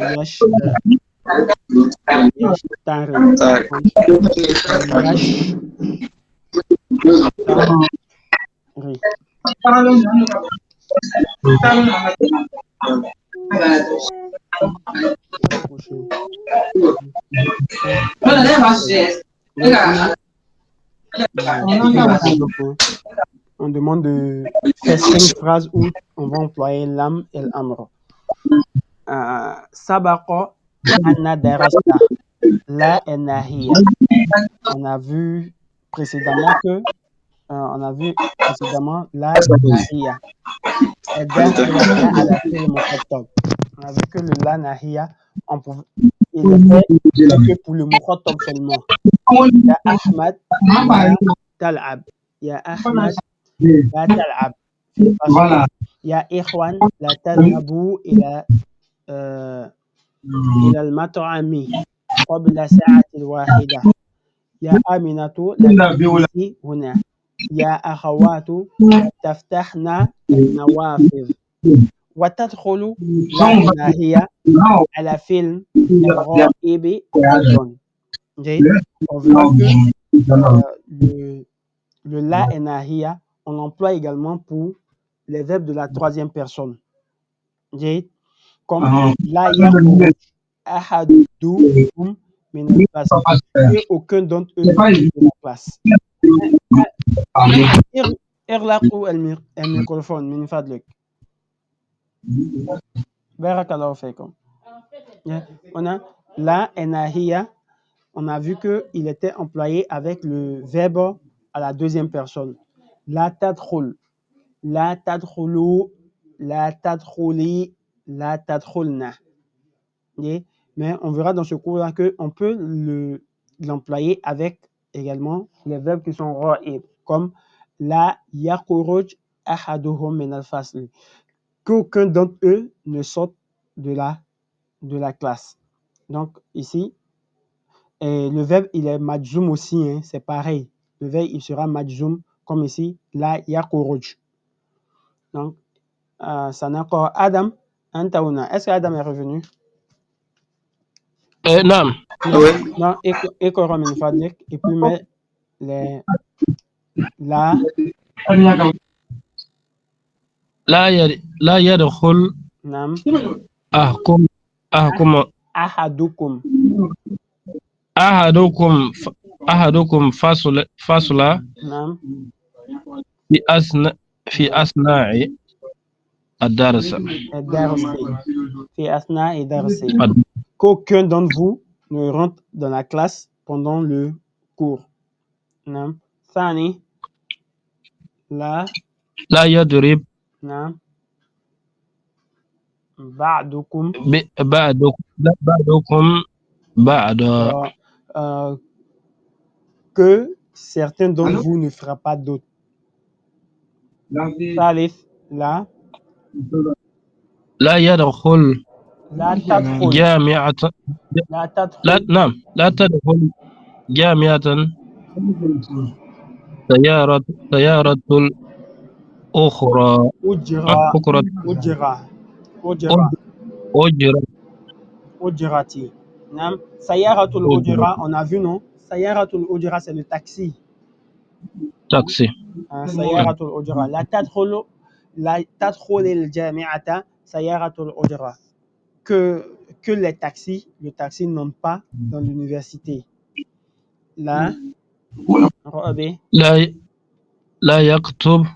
Yashtari. On demande de faire 5 phrases où on va employer l'âme et l'amr. Sabaqa anna darasta la nahiya. On a vu précédemment la nahiya. الداخلة على فعل مخطب. On a vu que le la nahiya, il était que pour le mukhattab seulement. Ya Ahmad la tal'ab. Ya Ahmad la tal'ab. Ya Ikhwan la tadhabu ila المطعم قبل ساعة واحدة. يا آمنة لا تجلسي هنا. يا أخوات لا تفتحن النوافذ. وتدخل لا ناهية على فيلم الغائب أيضا. On verra que le la et nahiya, on l'emploie également pour les verbes de la troisième personne. Comme la yakhruj ahadukum min al-class, que aucun d'entre eux de la classe. اغلقوا الميكروفون من فضلك. بارك الله فيكم. On a la et nahiya, on a vu qu'il était employé avec le verbe à la deuxième personne. La tadkhul, la tadkhulu, la tadkhuli, la tadkhulna. Mais on verra dans ce cours-là qu'on peut l'employer avec également les verbes qui sont ra'ib, comme la yakhruj ahaduhum min al-fasl, qu'aucun d'entre eux ne sorte de la classe. Donc ici, le verbe il est majzoum aussi, hein, c'est pareil. Le verbe il sera majzoum comme ici, la yakhruj. Donc ça n'a encore Adam Antaouna. Est-ce que Adam est revenu? نعم. Non, écora min fadlik, et puis met les la لا يدخل nam أحكم ahadukum أحدكم فصل nam في أثناء الدرس. fi asna et darsi. Qu'aucun d'entre vous ne rentre dans la classe pendant le cours. Nam Thani la لا يضرب nam ba'dukum بعضكم بعضا. Que certains d'entre vous ne fera pas d'autres. Thalith la لا يدخل la tadkhul جامعة. la tadkhul نعم لا تدخل جامعة سيارة أخرى Ujrati. Nam Sayaratul Ujra, on a vu non? Sayaratul Ujra, c'est le taxi. taxi. Sayaratul Ujra. La tadkhulu al jami'ata Sayaratul Ujra. Que les taxis, le taxi n'entre pas dans l'université. La لا يكتب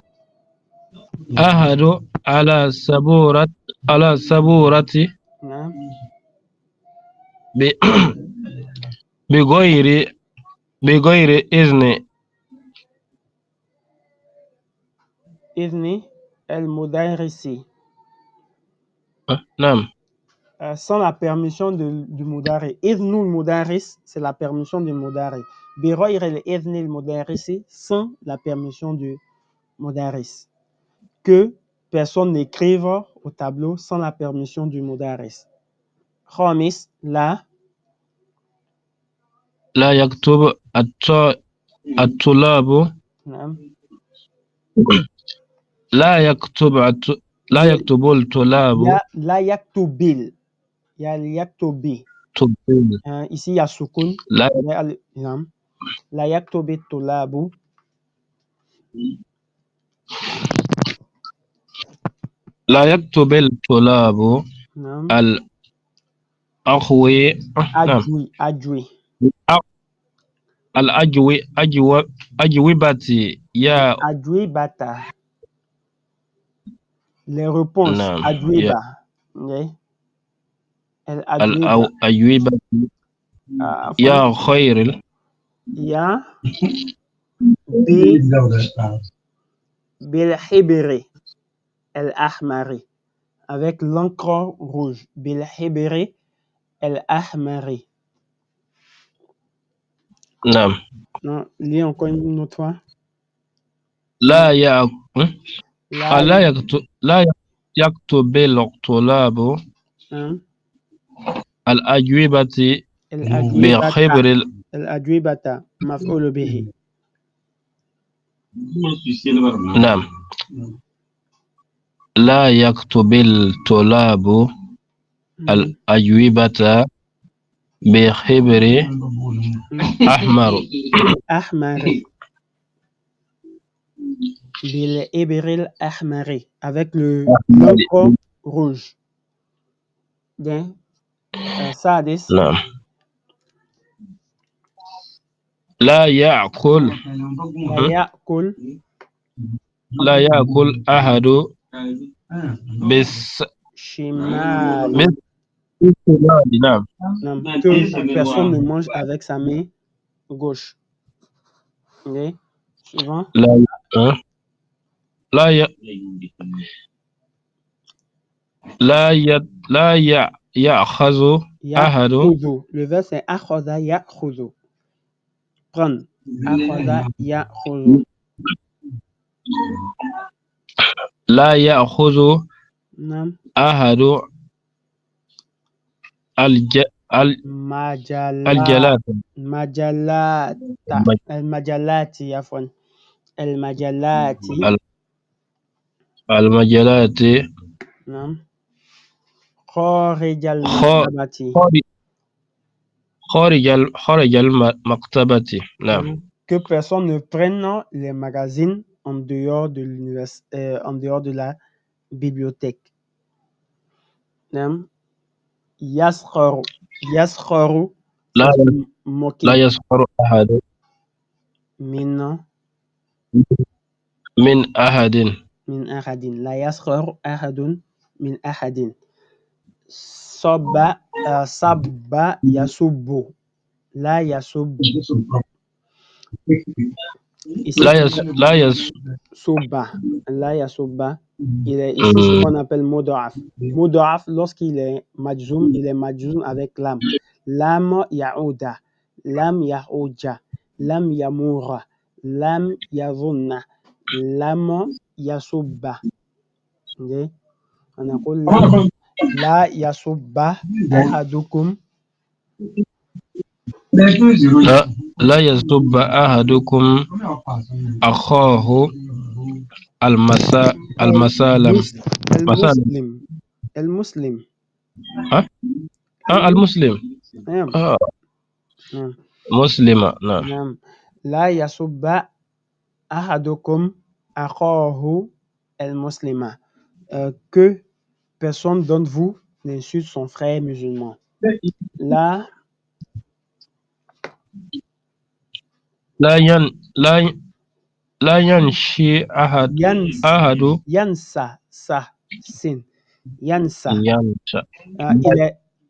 أحد على سبورة بغير إذن المدرسي. نعم. Sans la permission du Moudari. Idnul Mudaris, c'est la permission du Moudari. بغير الإذن المدرس sans la permission du mudaris. Que personne n'écrive au tableau sans la permission du mudaris. خامس لا يكتب الطلاب نعم لا يكتب الطلاب لا يكتب ici il y a sukun نعم لا يكتب الطلاب لا يكتب الطلاب نعم الأجوبة يا أجوبة les réponses أجوبة الأجوبة يا خير يا بالحبر الأحمر avec l'encre rouge بالحبر الأحمر. نعم. Non, lis encore une autre fois. لا يكتب الطلاب الأجوبة بخبر الأجوبة مفعول به. نعم. لا يكتب الطلاب الأجوبة بخبر أحمر بالإبر الأحمر avec l'encre rouge. Bien. سادس. نعم. لا يأكل أحد بالشمال. نعم. Que personne ne mange avec sa main gauche. Okay. Suivant. لا يأخذ أحد. Le verbe c'est أخذ يأخذ. Prendre. أخذ يأخذ. لا يأخذ نعم. أحد المجلات عفوا المجلات نعم خارج المكتبة نعم. Que personne ne prenne les magazines en dehors de l'université, en dehors de la bibliothèque. نعم يسخر لا يسخر أحد من أحد لا يسخر أحد من أحد. صب يسب لا يسب لا يسب il est ici ce qu'on appelle mudaf. Mudaf lorsqu'il est majzoum, il est majzoum avec lam. Lam ya'uda, lam ya'uja, lam yamura, lam yazunna, lam yasubba. Okay? ونقول لا يسب أحدكم لا يسب أحدكم أخاه المسالم. المسلم نعم. مسلمة نعم. لا يسب أحدكم أخاه المسلم. Que personne d'entre vous n'insulte son frère musulman. لا ينشي أحد ينسى sin ينسى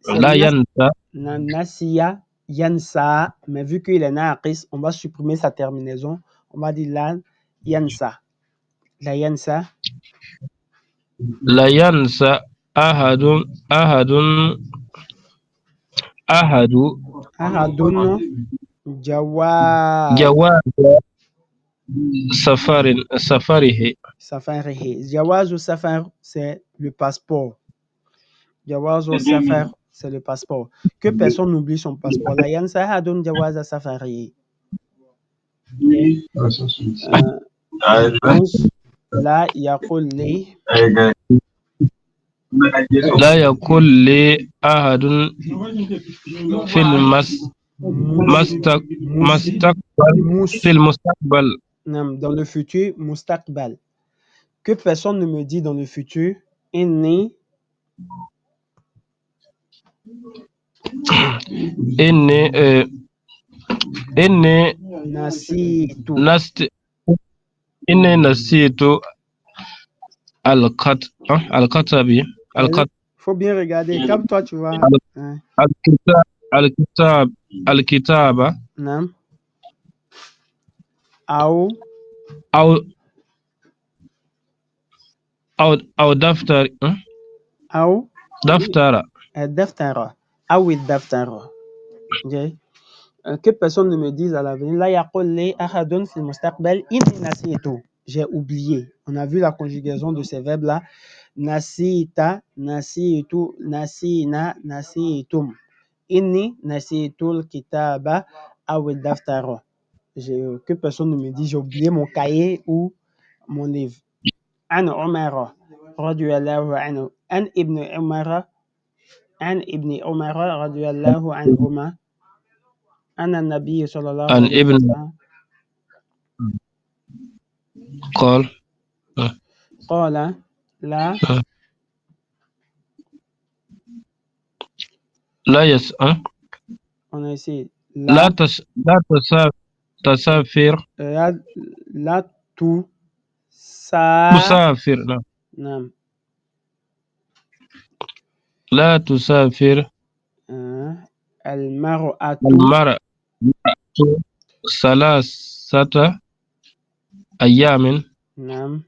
لا ينسى نسيا ينسى, mais vu qu'il est naqis, on va supprimer sa terminaison. On va dire la ينسى لا ينسى أحد جواز جواز سفره. سفره. جواز سفر, c'est le passeport. جواز سفر, c'est le passeport. Que personne n'oublie son passeport. لا ينسى أحد جواز سفره. لا يقول لي لا يقول لي أحد في المستقبل. Dans le futur, مستقبل. Que personne ne me dit dans le futur, إني نسيت. إني نسيت الكتاب. Faut bien regarder. Comme toi, tu vois. الكتاب. نعم. أو دفتر. أو دفتر. الدفتر. أو الدفتر. Que personne ne me dise à l'avenir, لا يقول لي أحد في المستقبل إني نسيت. J'ai oublié. On a vu la conjugaison de ces verbes-là. Nasita, nasitu, nasina, nasitum. Inni nasitul kitaba awil daftara. Que personne ne me dise j'ai oublié mon cahier ou mon livre. An Umar radiyallahu anhu. An ibn Umar radiyallahu anhuma. أن النبي صلى الله عليه وسلم قال لا on a essayé لا تسافر. لا تسافر. نعم. لا تسافر المرأة 3 أيام. نعم.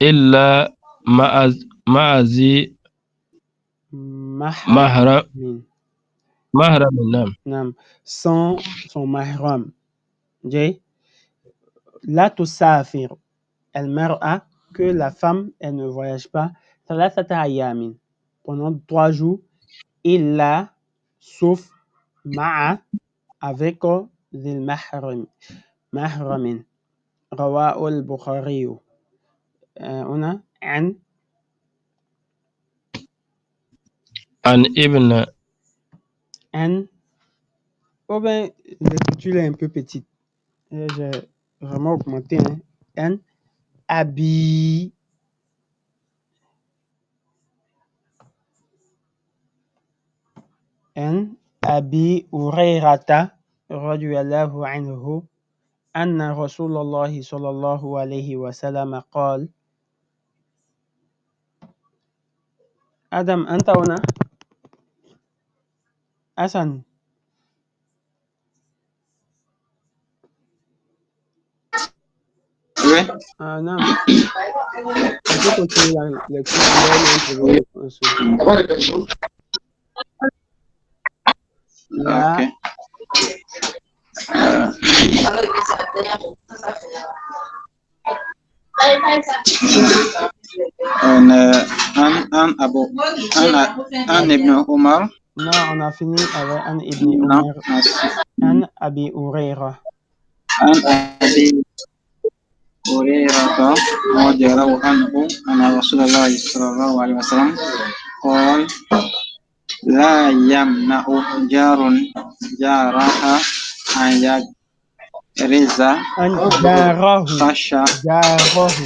إلا مع ذي محرم. نعم. sans son mahram. لا تسافر المرأة, que la femme elle ne voyage pas 3 أيام pendant 3 jours, إلا sauf مع avec ذي المحرم رواه البخاري. هنا عن ابن. oh ben l'intitulé est un peu petit, j'ai vraiment augmenté. An Abi Hurayrata radiyallahu anhu أن رسول الله صلى الله عليه وسلم قال. آدم أنت هنا؟ حسن. Oui. نعم. On peut continuer la lecture. Là. Ok. An Ibn Umar. Non, on a fini avec An Ibn Umar. An Abi Hurayra. An Abi هريرة رضي الله عنه أن رسول الله صلى الله عليه وسلم قال لا يمنع جار جارها أن يجرز خشى جاره.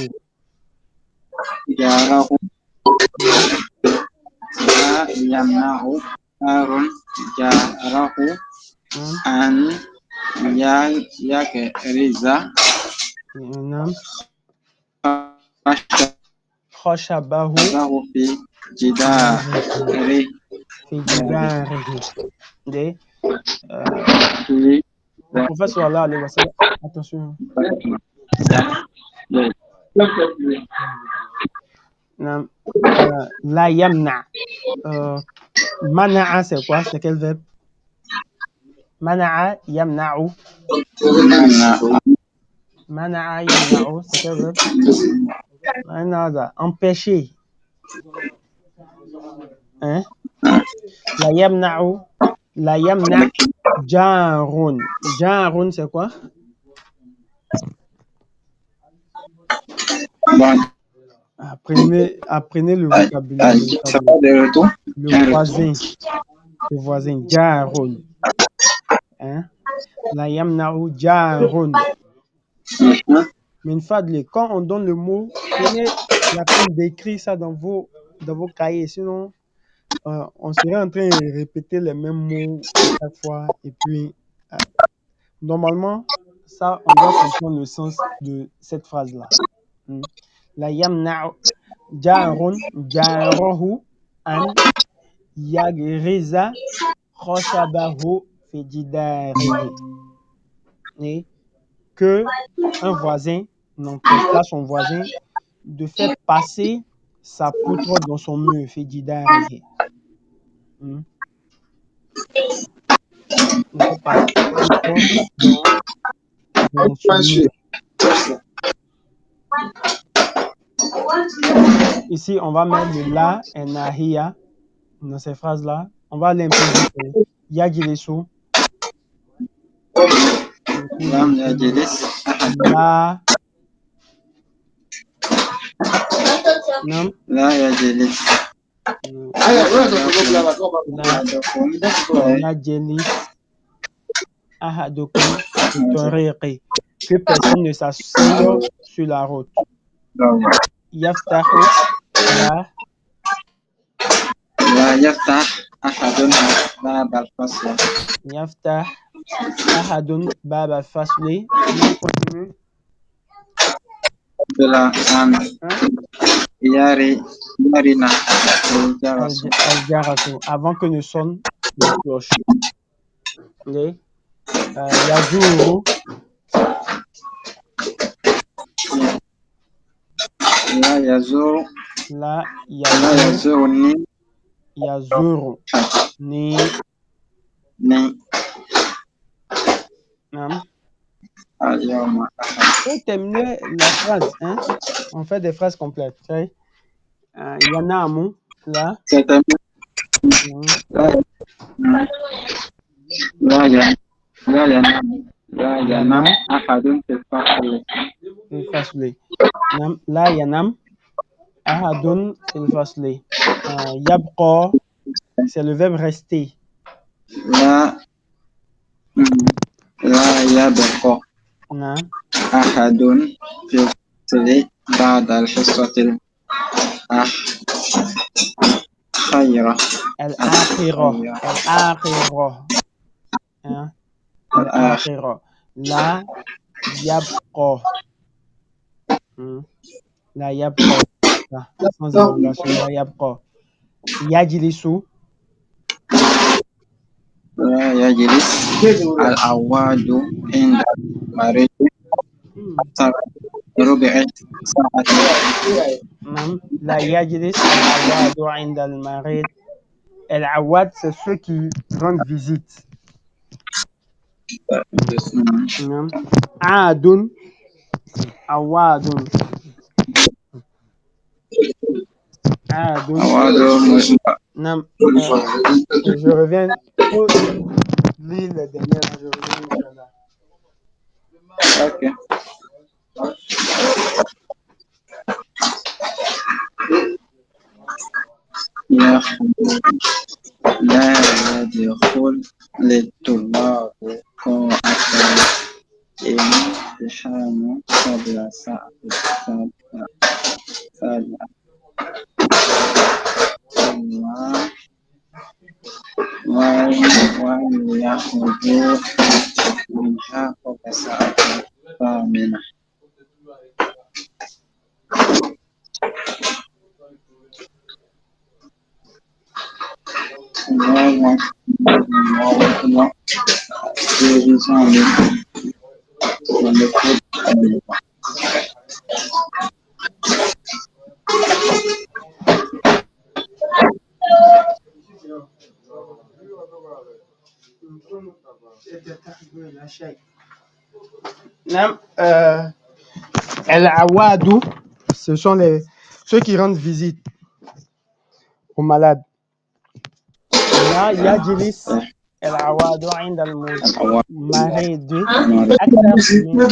لا يمنع جار جاره أن يجرز خشبه في جداره. Le prophète sallallahu alayhi wa sallam, attention. La yamna. Mana'a, c'est quoi? C'est quel verbe? Mana'a, yamna'u. Mana'a, yamna'u, c'est quel verbe? Empêcher. Hein? La yamna'u. La yamna' jarun. Jarun, c'est quoi? Bon. Apprenez le vocabulaire. Ça va de retour? Le voisin, jarun. Hein? La yamna'u jarun. Mais une fois quand on donne le mot, prenez la peine d'écrire ça dans vos cahiers. Sinon, on serait en train de répéter les mêmes mots à chaque fois. Et puis, normalement, ça, on doit comprendre le sens de cette phrase-là. La yamna'u jarun jarahu an yagriza khashabahu fi jidarihi. Et que un voisin n'empêche pas son voisin de faire passer sa poutre dans son mur, fi jidarihi. De faire passer sa poutre dans son mur. Ici, on va mettre le la et nahiya dans ces phrases-là. On va aller un peu vite. Yajilisu. La. Non. La yajilis. Yajilis. Ahadukum tariqi. Que personne ne s'asseye sur la route. Yaftahu. La yaftah ahadun bab al-fasl. Yaftah ahadun bab al-fasli. On continue. De la yarina al-jarasu. Avant que ne sonne la cloche. Yazuru. La yazuru. La yazuru ni. Yazuru ni. Pour terminer la phrase, hein, on fait des phrases complètes. Yanamu, là. La yanam ahadun fil fasli. La yanam ahadun fil fasli. Yabqa, c'est le verbe rester. La yabqa ahadun fil fasli ba'da al-hissatil akhirah. Al-akhirah. La yabqa. La yabqa. Sans élongation. La yabqa. Yajilisu. La yajlis al-awadu inda marid rubi'i sa'ati. La yajlis al-awadu inda al-marid. Al-awad, c'est ceux qui rendent visite. Aadun. Awadun. Je reviens pour lire le dernier. Je reviens là. Ok. لا يدخل للطلاب قاعة الامتحان قبل الساعة 7. ويخرجوا منها قبل الساعة 8. El-Awadou, ce sont ceux qui rendent visite aux malades. Là, Yajlis El-Awadou عند المريض أكثر من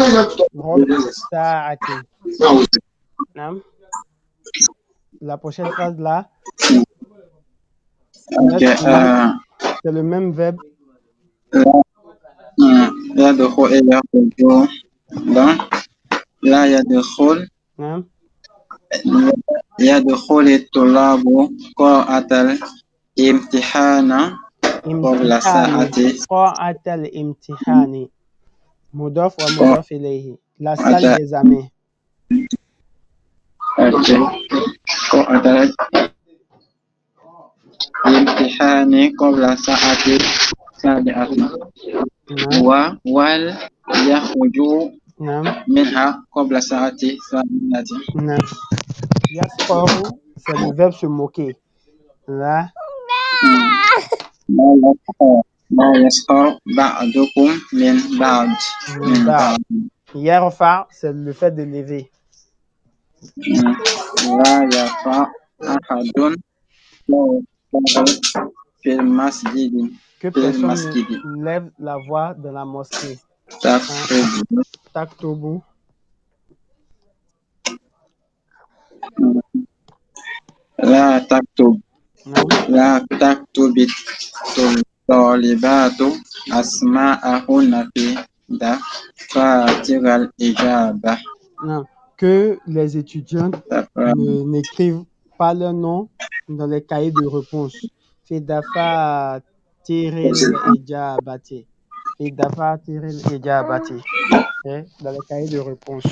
ربع ساعة. La prochaine phrase là, c'est le même verbe. يدخل يخرج لا يدخل يدخل الطلاب قراءة الامتحان قبل ساعة قراءة الامتحان مضاف ومضاف إليه la salle d'examen. قراءة الامتحان قبل ساعة سابعة ويخرج منها قبل ساعة ثامنة. Yasqaru, c'est le verbe se moquer. Là. لا يسخر بعضكم من بعض. Yarfa, c'est le fait de lever. لا يرفع أحد في المسجد. Que personne ne lève la voix dans la mosquée. Taktubu. لا تكتب الطالبات أسماءهن في دفاتر الإجابة. Non, que les étudiants n'écrivent pas leur nom dans les cahiers de réponse. Fi dafatirir ijabati. Fi dafatirir ijabati. Dans les cahiers de réponse.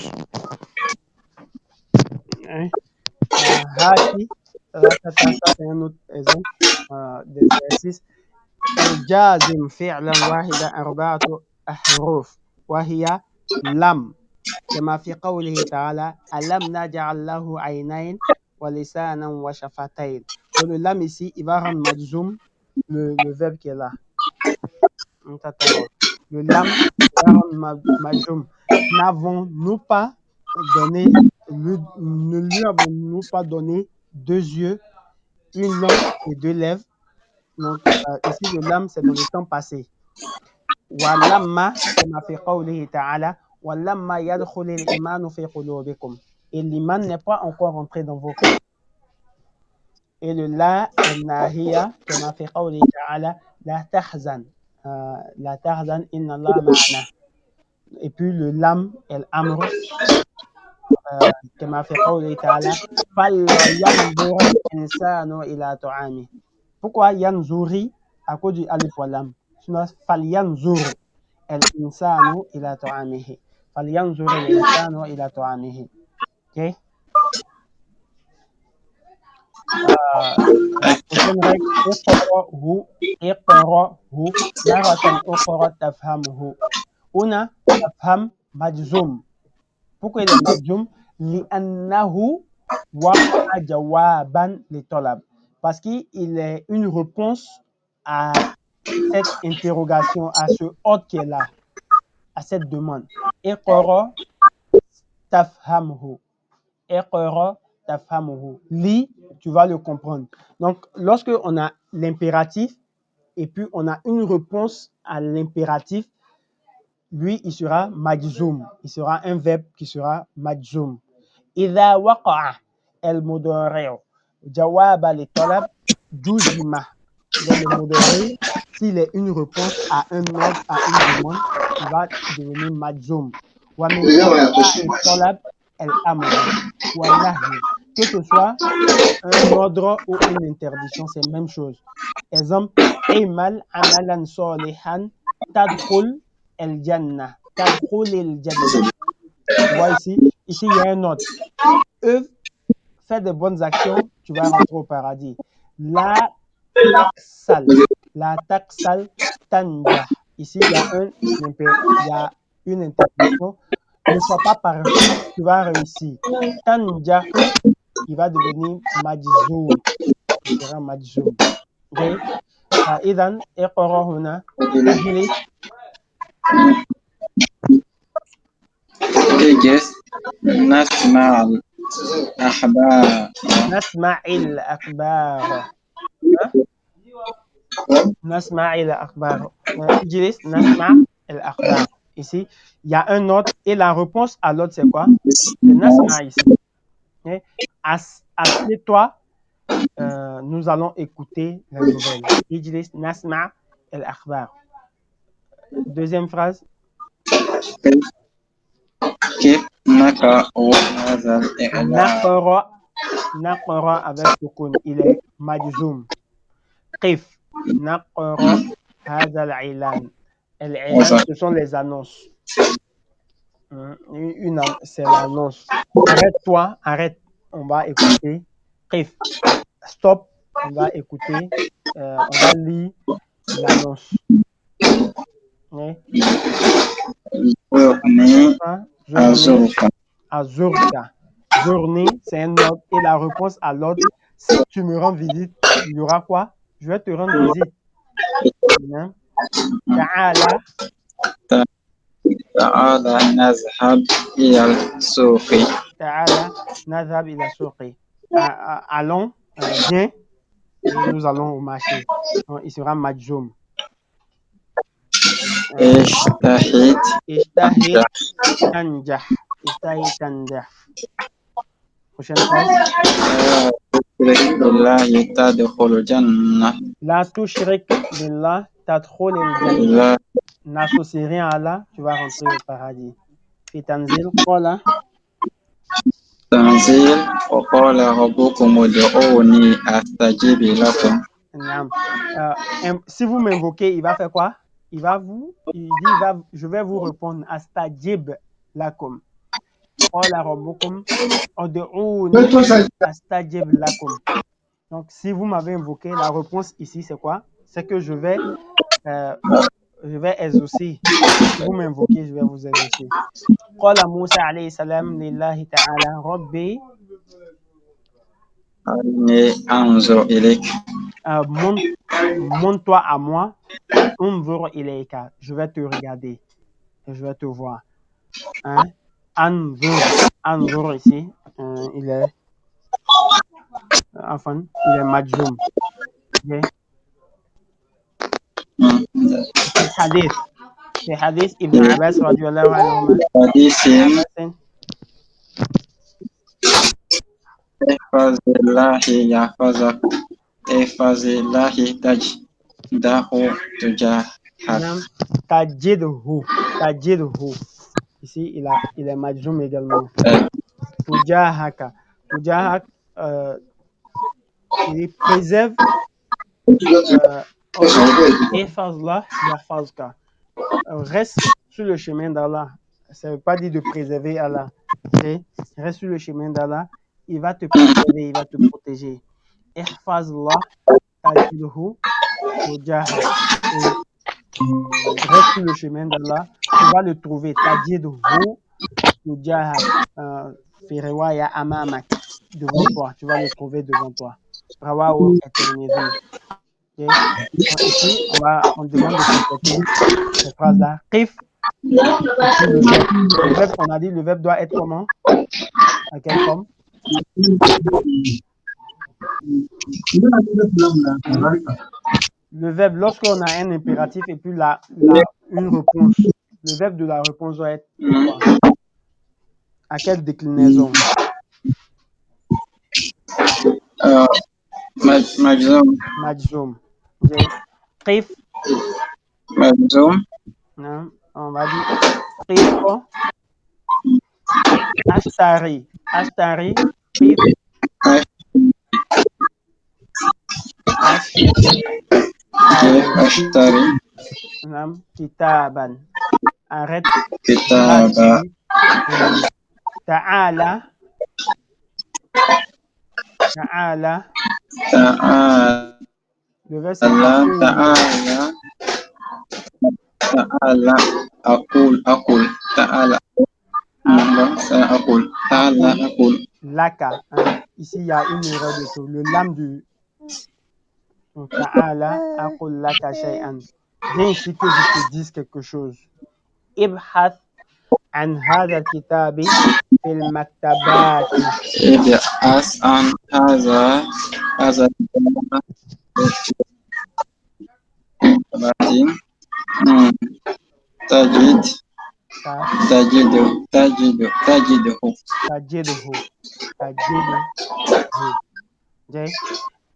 Hati, ça c'est un autre exemple d'exercice. الجازم فعلا واحدا 4 أحرف وهي لم كما في قوله تعالى ألم نجعل له عينين ولسانا وشفتين. Donc le lam ici, il va rendre majzoum le verbe qui est là. Le lam va rendre majzoum. N'avons-nous pas donné, ne lui avons-nous pas donné 2 yeux, une langue et 2 lèvres? Donc ici le lam c'est dans le temps passé. Walamma kama fi qawlihi ta'ala walamma yadkhul al-iman fi qulubikum. Et l'iman n'est pas encore entré dans vos cœurs. Et le la al-nahiya kama fi qawlihi ta'ala la tahzan inna Allah ma'ana. Et puis le lam al-amr kama fi qawlihi ta'ala falyanzur al-insanu ila ta'ami. Pourquoi yanzuri à cause du alif wa lam? Sinon falyanzur al-insanu ila ta'amihi. Falyanzur al-insanu ila ta'amihi. OK? La prochaine règle, iqra'hu maratan ukhra tafhamuhu. Una tafham majzum. Pourquoi il est majzum? Li'annahu waqa'a jawaban li talab. Parce qu'il est une réponse à cette interrogation, à ce ordre qui est là, à cette demande. Iqra tafhamhu. Iqra tafhamhu. Lis, tu vas le comprendre. Donc, lorsque on a l'impératif et puis on a une réponse à l'impératif, lui, il sera majzoum. Il sera un verbe qui sera majzoum. Idha waqa'a al-mudari'u jawaba li talab juzima. Dans le mudari', s'il est une réponse à un ordre, à une demande, il va devenir majzoum. Wa min talab al-amr wa nahy. Que ce soit un ordre ou une interdiction, c'est la même chose. Exemple, imal amalan salihan tadkhul al-jannah. Tadkhul al-jannah. Tu vois ici, il y a un ordre. Œuvre, fais de bonnes actions, tu vas rentrer au paradis. La taksal tanjah. Ici, il y a une interdiction. Ne sois pas paresseux, tu vas réussir. Tanjahu, il va devenir majzoum. Il sera majzoum. OK? Idan, iqra huna, ijlis. اجلس نسمع الأخبار. نسمع الأخبار. نسمع الأخبار. اجلس نسمع الأخبار. Ici, il y a un ordre et la réponse à l'ordre, c'est quoi? C'est nasma ici. Okay? Assieds-toi, nous allons écouter les nouvelles. اجلس نسمع الأخبار. Deuxième phrase. كيف نقرأ هذا الإعلان؟ نقرأ avec sukun. Il est majzoum. قف نقرأ هذا الإعلان. الإعلان, ce sont les annonces. C'est l'annonce. Arrête-toi, arrête. On va écouter. قف. Stop. On va écouter. On va lire l'annonce. Okay? Azurka. Journée, c'est un ordre. Et la réponse à l'ordre, si tu me rends visite, il y aura quoi? Je vais te rendre visite. Ta'ala. تعالى نذهب إلى السوق. تعالى نذهب إلى السوق. Allons, viens, et nous allons au marché. Donc, il sera majzoum. اجتهد تنجح. اجتهد تنجح. Prochaine phrase. لا تشرك بالله تدخل الجنة. N'associe rien à Allah, tu vas rentrer au paradis. في تنزيل قال تنزيل وقال ربكم ادعوني أستجب لكم. Si vous m'invoquez, il va faire quoi? Il dit, je vais vous répondre. Astajib lakum. Qala rabbukum ud'uni astajib lakum. Donc, si vous m'avez invoqué, la réponse ici, c'est quoi? C'est que je vais exaucer. Si vous m'invoquez, je vais vous exaucer. Qala Musa alayhi salam lillahi ta'ala rabbi. Montre-toi à moi. Unzur ilayka. Je vais te regarder. Et je vais te voir. Hein? Anzur ici, il est majzoum. Okay? في حديث ابن عباس رضي الله عنهما. احفظ الله يحفظك احفظ الله تجده تجاهك. تجده. Ici, il est majzoum également. Tujahaka. Tujahak, il préserve. Ehfazlah yahfazka. Reste sur le chemin d'Allah. Ça ne veut pas dire de préserver Allah. Okay? Reste sur le chemin d'Allah. Il va te préserver, il va te protéger. Ehfazlah tajidhu tujahak. Reste sur le chemin d'Allah. Tu vas le trouver. Tajidhu tujahak. Fi riwaya amamak. Devant toi. Tu vas le trouver devant toi. Rawahu at-Tirmidhi. Okay. Ici, on demande de compléter cette phrase-là. Qif. Le verbe, on a dit, le verbe doit être comment? À quelle forme? Le verbe, lorsqu'on a un impératif et puis une réponse, le verbe de la réponse doit être quoi? À quelle déclinaison? Majzoum. Okay. Qif. Majzoum. Non, on va dire qif. Ashtari. Ashtari. Qif. Ashtari. Kitaban. Arrête. Kitaba. Ta'ala. Ta'ala. Le verbe c'est Ta'ala. Aqul. Ta'ala. Ta'ala. Aqul. Laka. Ici, il y a une erreur de tout. Le lam du Ta'ala. Aqul laka shay'an. Viens ici que je te dise quelque chose. Ibhath عن هذا الكتاب في المكتبات. ابحث عن هذا الكتاب تجد تجده تجده تجده تجده تجده. جاي.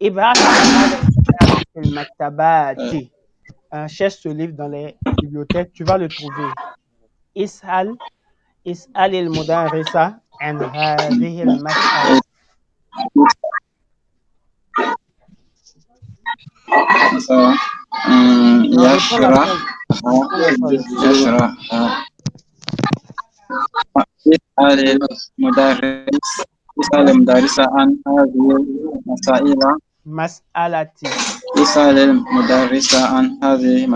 ابحث عن هذا الكتاب في المكتبات. Cherche ce livre dans les bibliothèques, tu vas le trouver. اسأل المدرس عن هذه المسألة. يشرح اسأل المدرس عن هذه المسائل. اسأل المدرس عن هذه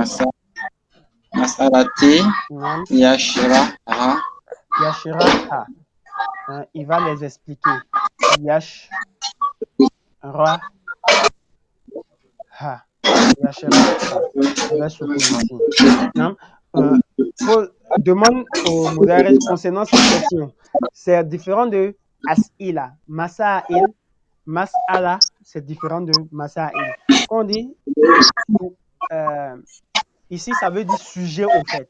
مسألة يشرحها. Il va les expliquer. Yashraha. Je vais souligner ici. Demande au mudaris concernant cette question. C'est différent de as'ila. Masa'il, mas'ala, c'est différent de masa'il. Quand on dit ici, ça veut dire sujet au fait.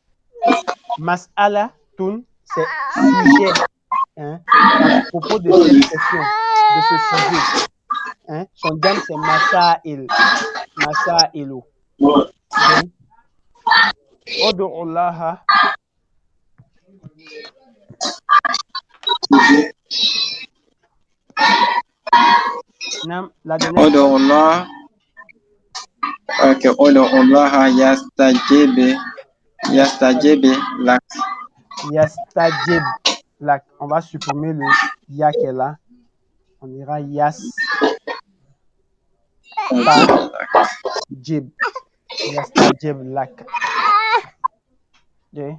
Mas'ala, tun, c'est sujet. Hein, à propos de cette question, de ce sujet. Hein, son jam, c'est masa'il. Masa'ilu. Odu'ullaha. La dernière. Odu'ullah. Ok, Odu'ullaha yastajib lak. Yastajib lak. On va supprimer le ya qui est là. On dira yastajib. Yastajib lak. Okay.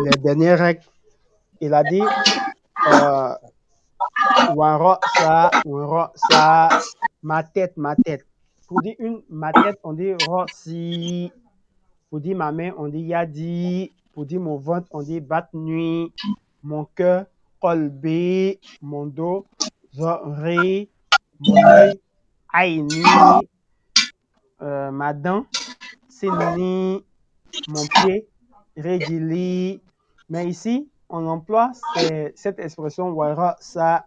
Les dernières règles, il a dit ça, ma tête. Pour dire ma tête, on dit rosi. Pour dire ma main, on dit yadi. Pour dire mon ventre, on dit bat nuit. Mon cœur, kolbi. Mon dos, zori. Mon œil, aini. Ma dent, sinni. Mon pied, rejili. Mais ici, on emploie cette expression wara sa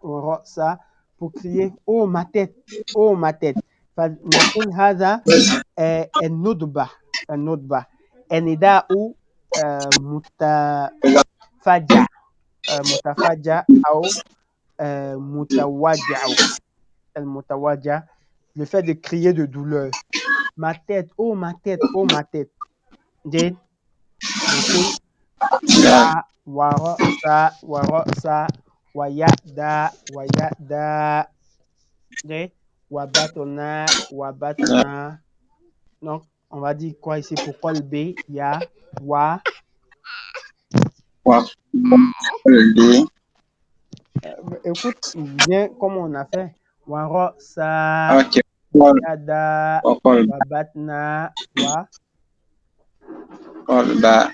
pour crier oh ma tête. فنقول هذا الندبة النداء متفجع أو متوجع. المتوجع, le fait de crier de douleur. Ma tête, oh ma tête. نقول ورأس ويأدا وبطنا. Donc, on va dire quoi ici pour kolbe? Ya, wa. Écoute bien comment on a fait. Warasa, yada, wabatna, wa. Kolba.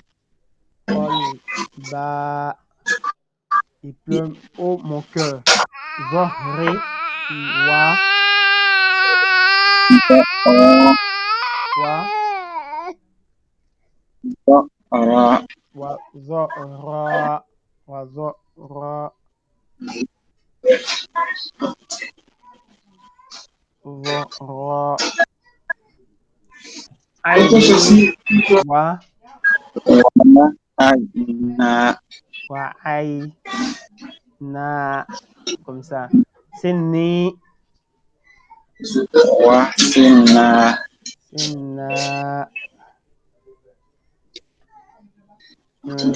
Il pleut au mon cœur. Zohri, wa. Zora. Aini, wa. Na, comme ça. Sinni. Sinna.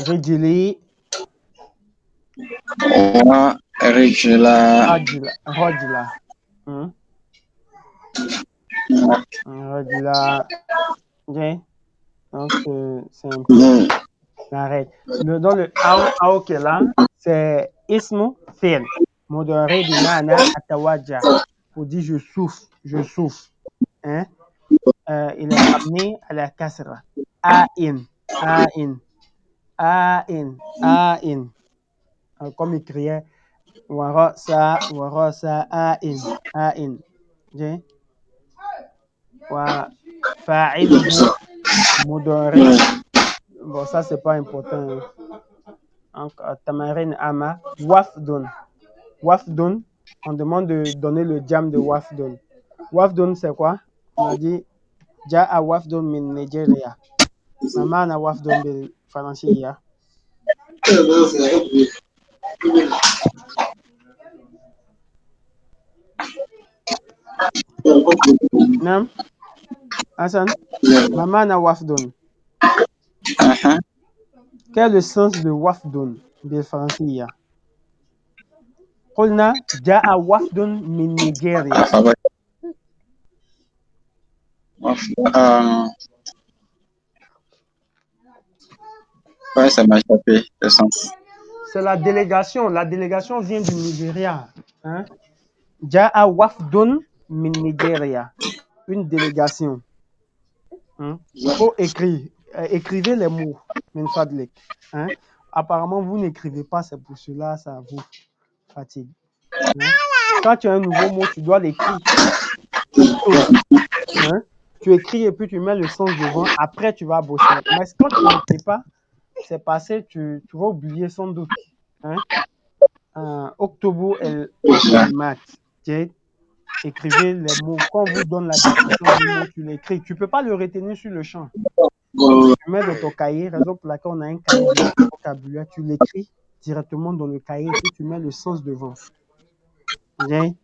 Rijili. Rajila. Rajila. Ok. Donc, c'est un peu l'arrêt. Dans le ao qui est là, c'est ismu fil. Modéré bimana atawaja. Pour dire je souffre. Hein? il est ramené à la kasra. A'in, a'in, a'in, a'in. Comme il criait warasa, a'in, a'in. J'ai wa fa'iluhu mudari. Bon, ça, c'est pas important. Donc, tamarin ama, wafdun. Wafdun, on demande de donner le jam de wafdun. Wafdun, c'est quoi? On a dit Ja'a wafdun min Nigeria. Mamana wafdun bil Faransiya. Nam? Hassan? Mamana wafdun. Quel est le sens de wafdun bil Faransiya? قلنا جاء وفد من نيجيريا. Ouais, ça m'a échappé le sens. C'est la délégation. La délégation vient du Nigeria. Hein? Ja'a wafdun min Nigeria. Une délégation. Hein? Il faut écrire. Écrivez les mots. Min fadlik. Hein? Apparemment, vous n'écrivez pas, c'est pour cela ça vous fatigue. Hein? Quand tu as un nouveau mot, tu dois l'écrire. Hein? Tu écris et puis tu mets le sens devant. Après, tu vas bosser. Mais quand tu n'écris pas, c'est passé, tu vas oublier sans doute. Hein? Octobre et mat. Écrivez les mots. Quand on vous donne la description du mot, tu l'écris. Tu ne peux pas le retenir sur le champ. Tu mets dans ton cahier, raison pour laquelle on a un cahier de vocabulaire, tu l'écris directement dans le cahier et puis tu mets le sens devant. Bien.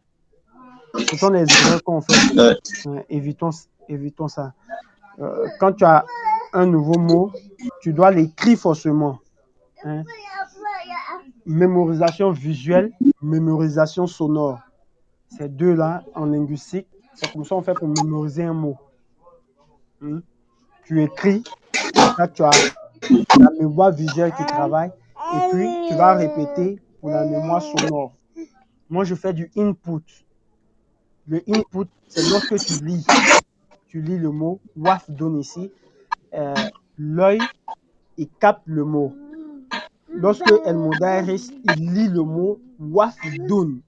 Ce sont les erreurs qu'on fait. Évitons ça. Quand tu as un nouveau mot, tu dois l'écrire forcément. Hein? Mémorisation visuelle, mémorisation sonore. Ces deux-là, en linguistique, c'est comme ça qu'on fait pour mémoriser un mot. Tu écris, là tu as la mémoire visuelle qui travaille, et puis tu vas répéter pour la mémoire sonore. Moi, je fais du input. Le input, c'est lorsque tu lis le mot, waf donne ici, l'œil, il capte le mot. Lorsque El Modaris, il lit le mot waf donne,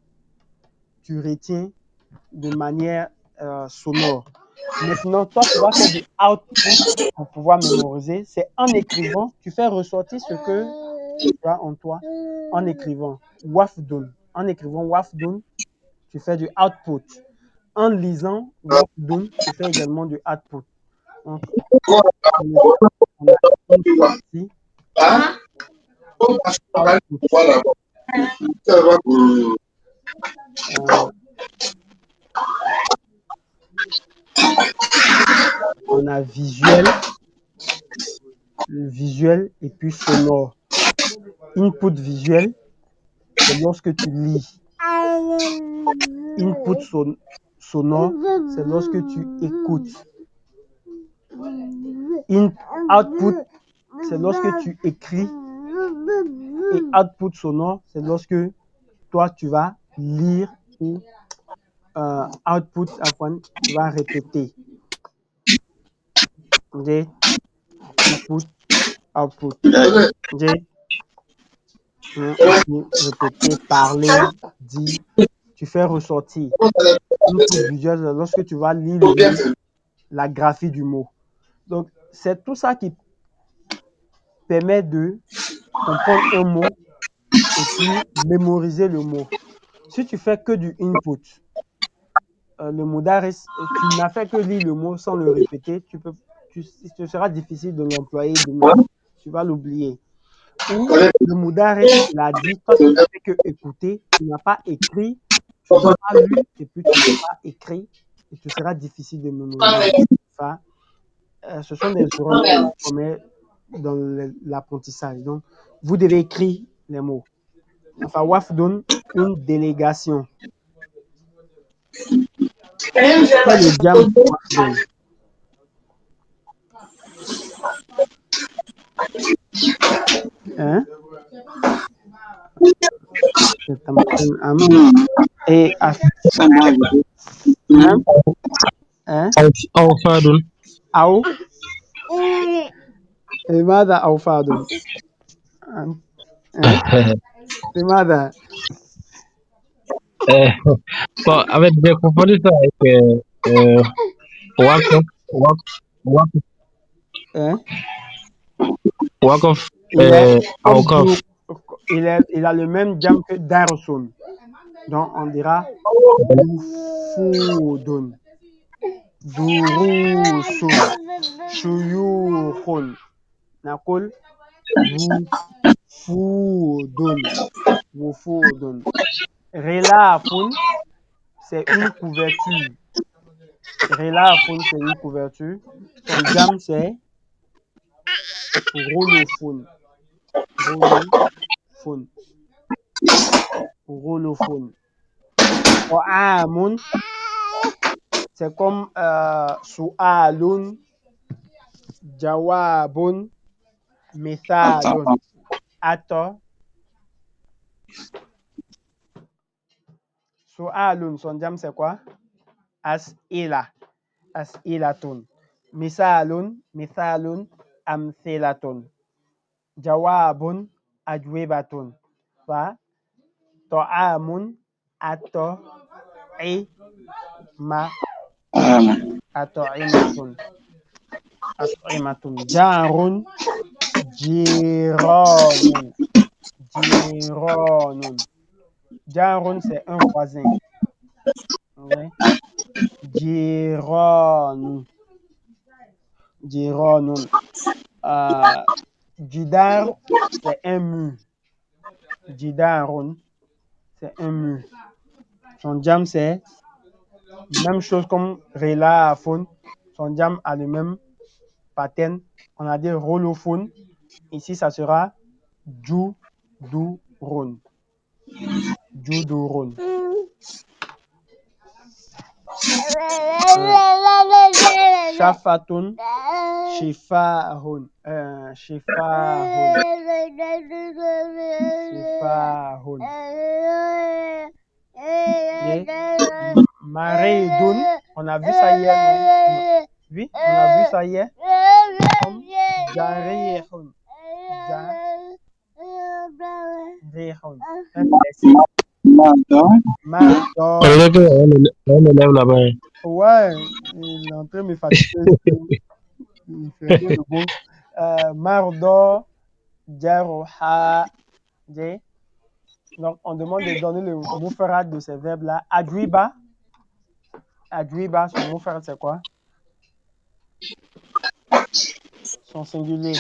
tu retiens de manière sonore. Maintenant, toi, tu vas faire du output pour pouvoir mémoriser. C'est en écrivant, tu fais ressortir ce que tu as en toi en écrivant wafdun. En écrivant wafdun, tu fais du output. En lisant wafdun, tu fais également du output. Donc, on a une ici. On a visuel et puis sonore. Input visuel, c'est lorsque tu lis. Input sonore, c'est lorsque tu écoutes. Output, c'est lorsque tu écris. Et output sonore, c'est lorsque toi, tu vas lire ou output, tu vas répéter. Okay? Input, output. Okay? Répéter, parler, dire, tu fais ressortir. Input visuel, lorsque tu vas lire la graphie du mot. Donc, c'est tout ça qui permet de comprendre un mot et puis mémoriser le mot. Si tu fais que du input, le modaris, tu n'as fait que lire le mot sans le répéter, ce sera difficile de l'employer demain. Tu vas l'oublier. Ou le modaris l'a dit, toi tu n'as fait que écouter, tu n'as pas écrit, tu n'as pas lu et puis tu n'as pas écrit, et ce sera difficile de mémoriser. Enfin, ce sont des erreurs qu'on commet dans l'apprentissage. Donc, vous devez écrire les mots. Enfin, wafdun, une délégation. Le jam wafdun. Hein? Et hein? hein أوفاد. أو لماذا أوفاد hein لماذا Bon, avec j'ai confondu ça avec Wakof, Wakof, hein Wakof, il est comme Awkof. il a le même jam que Darsun. Donc on dira Wufudun, Durusun, Shuyukhun. Nakul Wufudun, Wufudun. Relafun, c'est une couverture. Relafun, c'est une couverture. Son jam, c'est Rolofun. Rolofun. Rolofun. Amun, c'est comme Su'alun, Jawabun, Mithalun. Ato. Su'alun, son jam, c'est quoi? As'ila. As'ilatun. Mithalun, Amthilatun. Jawabun, Ajwibatun. Fa, Ta'amun, Ato, Ma, Ato'imatun. Ato'imatun. Jarun, Jironun. Jironun. Jarun, c'est un voisin. Ouais. Jironun. Jironun. Jidar, c'est un mur. Jidarun, c'est un mur. Son jam, c'est même chose comme Relafun. Son jam a le même pattern. On a dit Rolofun. Ici, ça sera Judurun. Judurun. Shafatun, Shifahun. Shifahun. Shifahun. Maridun, on a vu ça hier, non? Oui, on a vu ça hier. Comme Jarihun. Jarihun. Un blessé. Mardon. On élève là-bas. Ouais, il est en train de me fatiguer. Il fait bien le beau. Mardon, Jaroha. Donc, on demande de donner le mot ferrat de ces verbes-là. Adwiba. Adwiba, son mot ferrat, c'est quoi? Son singulier.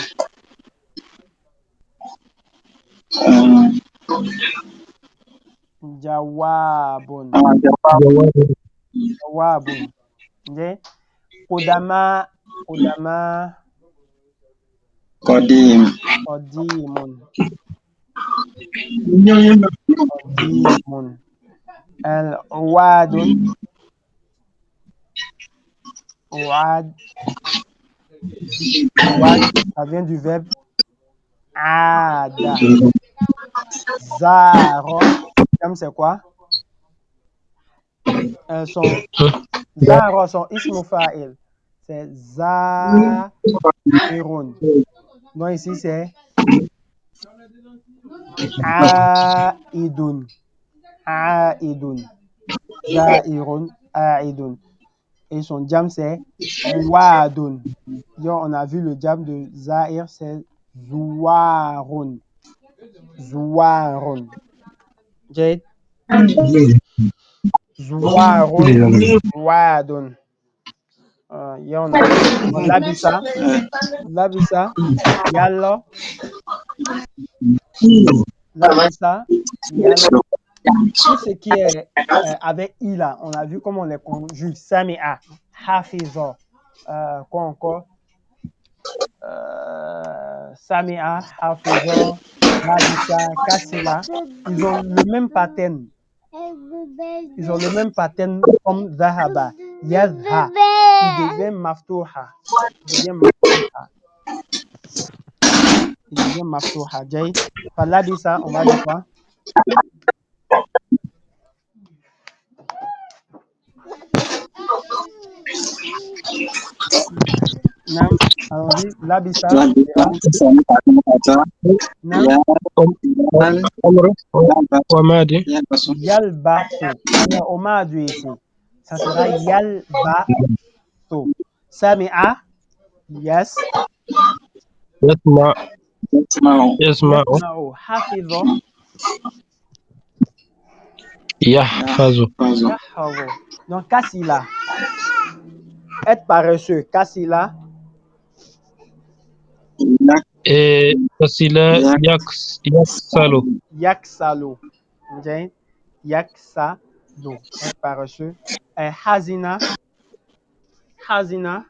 Jawabun. Jawabun. Kodama. Qadimun. Al-Wadun. Wad. Ça vient du verbe ada. Zaro. C'est quoi? Zaro, son ismu fa'il. C'est Zairun. Donc ici, c'est Aidun. Zairun, Aidun. Et son jam, c'est Wadun. Donc, on a vu le jam de Zair, c'est Zouarun. Jade. Zouarun, Wadun. On a Labisa, Yallo. Tout ce qui est avec I là, on a vu comment on les conjugue. Sami'a, Hafizo, quoi encore? Sami'a, Hafizo, Labisa, Kasila. Ils ont le même pattern. Comme Zahaba, Yazha. Il devient Maftouha. Jay. Labisa, on va dire quoi? Nam, allons-y. Labissa. Nam. عمرو ومادي Yalbasu. Alors, Omadu ici. Ça sera Yalbasu. Sami'a. Yes. يسمع يسمع Yasma'u. Hafidho. يحفظ Yahhavu. Donc, Kasila. Être paresseux. Kasila. وسيلة يكسل Yaksalu. Ok? Yaksalu. Être paresseux. Hazina. Hazina.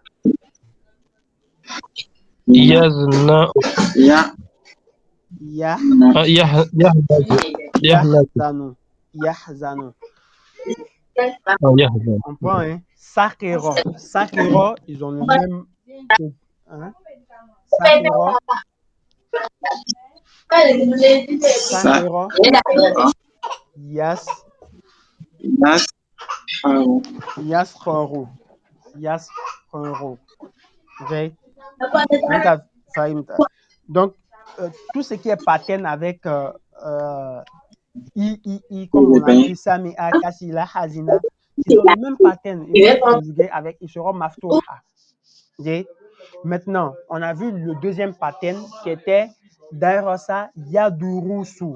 يزن Yah. يهمز يهمز Yahzanu. Yahzanu. يهمز On prend un Sakiro. Sakiro, ils ont le même. Hein? Sakiro. Sakiro. Yas. Yaskhoru. Yaskhoru. Ok? Fahimta, fahimta. Donc, tout ce qui est pattern avec comme on a vu, Sami'a, Kasila, Hazina, ils ont le même pattern. Ils vont être conjugués avec, ils seront Maftouha. Ok? Maintenant, on a vu le deuxième pattern qui était Dairosa Yadurusu.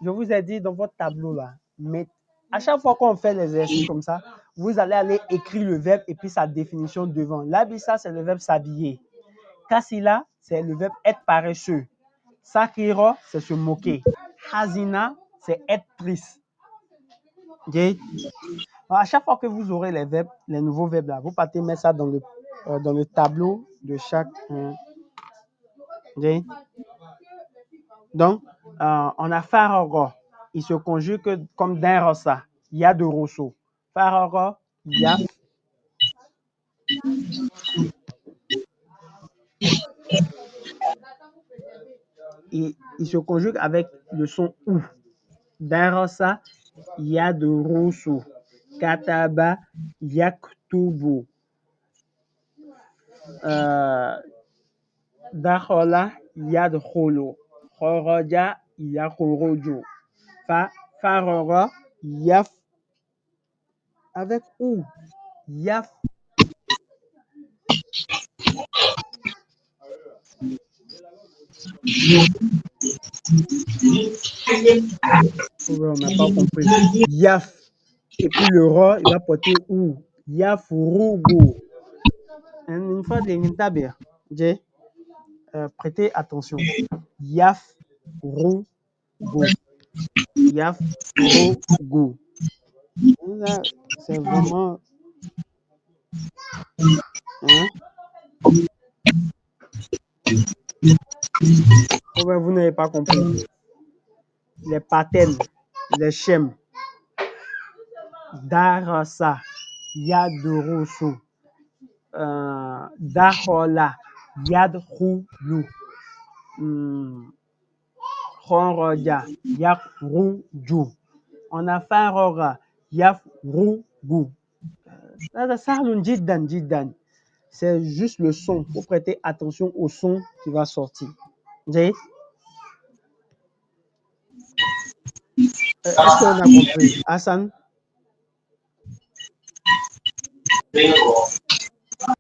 Je vous ai dit dans votre tableau là, mais à chaque fois qu'on fait l'exercice comme ça, vous allez aller écrire le verbe et puis sa définition devant. Labissa, c'est le verbe s'habiller. Kasila, c'est le verbe être paresseux. Sakiro, c'est se moquer. Hazina, c'est être triste. Okay? Alors, à chaque fois que vous aurez les verbes, les nouveaux verbes là, vous partez mettre ça dans le tableau de chaque. Okay? Donc, on a Faroro. Il se conjugue comme d'un rosa. Il y a de Rousseau. Faroro, Yaf. Il se conjugue avec le son OU. D'un rosa, il y a de Rousseau. Kataba, Yaktubu. Dakhola, Yadkhulu. Khoroja, Yakhorojo. Faroro, Yaf. Avec OU. Yaf. On n'a pas compris. Yaf. Et puis le ro, il va porter ou. Yafurugu. Une fois de l'intabir. Prêtez attention. Yafurugu. Yafurugu. Là, c'est vraiment. Hein? Oh ben, vous n'avez pas compris. Les patterns, les schèmes. Darasa. Yadurusu. Dahola. Yadhulu. Khoroja. Yakhruju. On a Farora. Yafrugu. هذا سهل جدا جدا. C'est juste le son. Il faut prêter attention au son qui va sortir. Est-ce qu'on a compris? Hassan?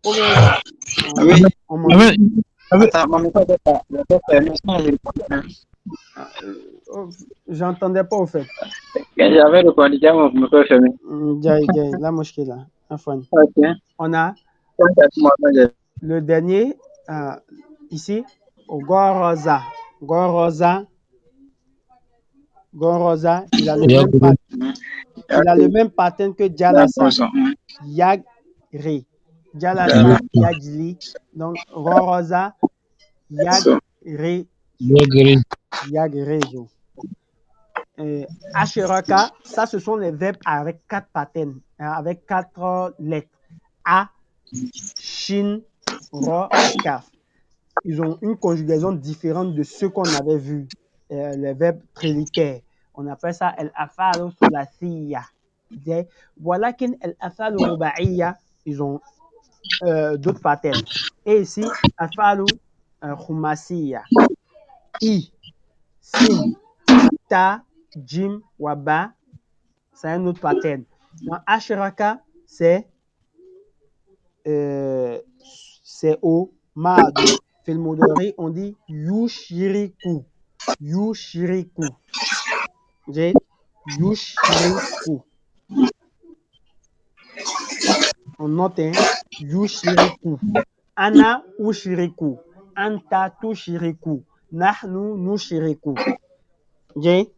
Ou bien on m'en dit? J'entendais pas au fait. J'avais le candidat, vous me pouvez fermer. La mosquée là. Ok. On a le dernier ici. Goroza. Goroza. Goroza. Il a le même pattern que Jalasa. Yagri. Jalasa, Yajli. Donc, Goroza, Yagri. Yagrezo. Asheraka, ça, ce sont les verbes avec 4 patterns, avec 4 lettres. A, Shin, Ro et Kaf. Ils ont une conjugaison différente de ce qu'on avait vu, les verbes trilitaires. On appelle ça el-afal thulathiya. Voilà qu'en el-afal rubaiya, ils ont d'autres patterns. Et ici, afalu khumasiya. I, sin, ta, jim, waba, c'est un autre pattern. Dans ashraka, c'est au madu. Fil mudari, on dit yushiriku. Yushiriku. Yushiriku. On note, hein? Yushiriku. Ana ushiriku. Anta tushiriku. Nahnu nushiriku. Donc,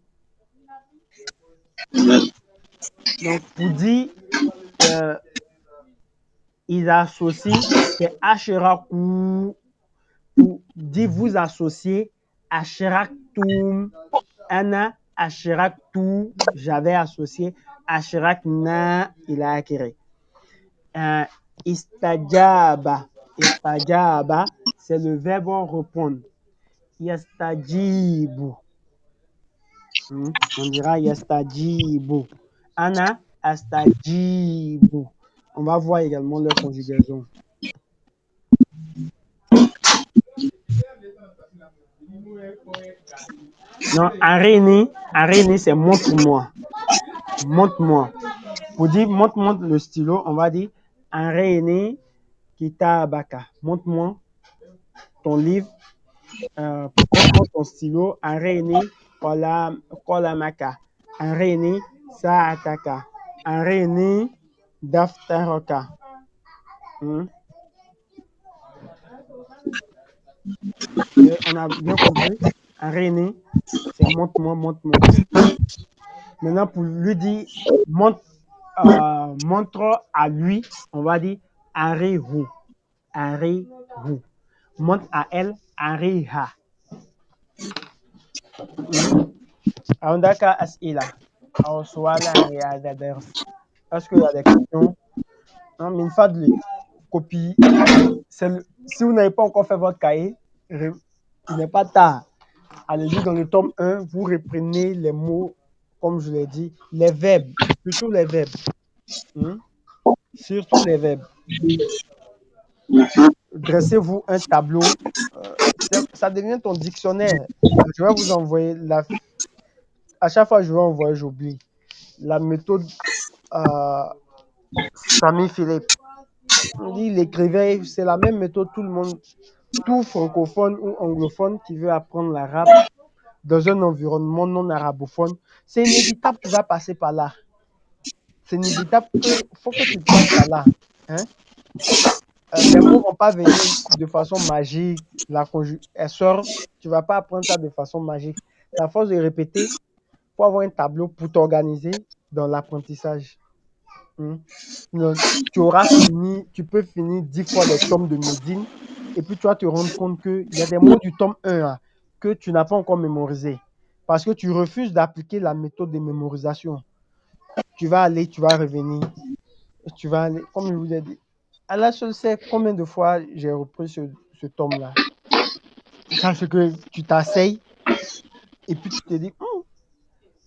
pour dire, ils associent, c'est ashraku. Pour dire vous associer, ashraktum. Ana ashraktu. J'avais associé. Ashrakna, il a acquéré. Istajaba. Istajaba, c'est le verbe répondre. Yastajibu. On dira yastajibu. Ana astajibu. On va voir également leur conjugaison. Non, aréni, c'est montre-moi. Montre-moi. Pour dire montre-moi le stylo, on va dire aréni kitabaka. Montre-moi ton livre. Montre-moi ton stylo. Aréni kolamaka. Aréni saataka. Aréni daftaraka. On a bien compris. Aréni, c'est montre-moi, montre-moi. Maintenant, pour lui dire montre à lui, on va dire arihu. Arihu. Montre à elle, ariha. Andaka as'ila. Au suala ya daders. Est-ce qu'il y a des questions? Non, mais une fois de copie. Si vous n'avez pas encore fait votre cahier, il n'est pas tard. Allez-y dans le tome 1, vous reprenez les mots, comme je l'ai dit, les verbes, surtout les verbes. Surtout les verbes. Dressez-vous un tableau. Ça devient ton dictionnaire. Je vais vous envoyer à chaque fois que je vais envoyer, j'oublie. La méthode Samy Philippe. On dit il écrivait, c'est la même méthode, tout francophone ou anglophone qui veut apprendre l'arabe dans un environnement non arabophone, c'est inévitable, tu vas passer par là. C'est inévitable qu'il faut que tu passes par là. Les mots ne vont pas venir de façon magique. Elle sort, tu ne vas pas apprendre ça de façon magique. C'est à force de répéter, il faut avoir un tableau pour t'organiser dans l'apprentissage. Tu peux finir 10 fois les tomes de Médine et puis tu vas te rendre compte qu'il y a des mots du tome 1 que tu n'as pas encore mémorisé parce que tu refuses d'appliquer la méthode de mémorisation. Tu vas aller, tu vas revenir. Tu vas aller, comme je vous ai dit. Allah seul sait combien de fois j'ai repris ce tome-là. Parce que tu t'asseyes et puis tu te dis,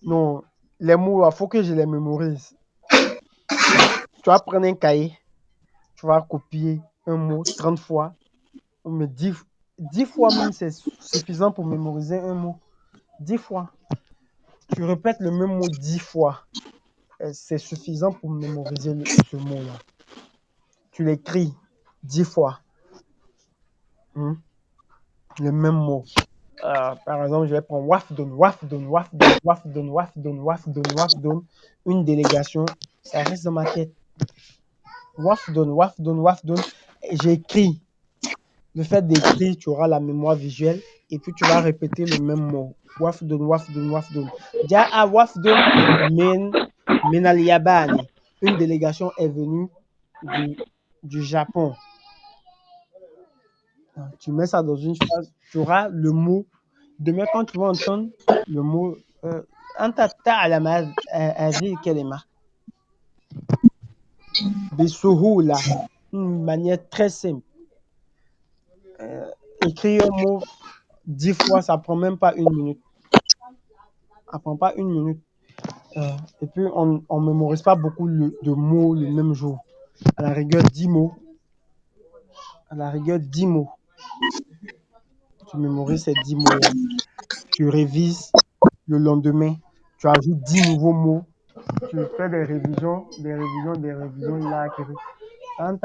non, les mots, il faut que je les mémorise. Tu vas prendre un cahier, tu vas copier un mot 30 fois. Mais 10 fois même, c'est suffisant pour mémoriser un mot. 10 fois. Tu répètes le même mot 10 fois. C'est suffisant pour mémoriser ce mot-là. Tu l'écris 10 fois. Le même mot. Par exemple, je vais prendre wafdun, wafdun, wafdun, wafdun, wafdun, wafdun, wafdun. Une délégation, ça reste dans ma tête. Wafdun, wafdun, wafdun. J'écris. Le fait d'écrire, tu auras la mémoire visuelle et puis tu vas répéter le même mot. Wafdun, wafdun, wafdun. Ja'a wafdun min al-Yabani. Une délégation est venue du Japon. Tu mets ça dans une phrase, tu auras le mot. Demain, quand tu vas entendre le mot, Anta ta'lama hadhihi kalima. Bisuhula. Une manière très simple. Écrire un mot 10 fois, ça prend même pas 1 minute. Ça prend pas 1 minute. Et puis, on ne mémorise pas beaucoup de mots le même jour. À la rigueur, 10 mots. à la rigueur 10 mots. Tu mémorises ces 10 mots-là. Tu révises le lendemain. Tu ajoutes 10 nouveaux mots. Tu fais des révisions. Il a acquis. Quand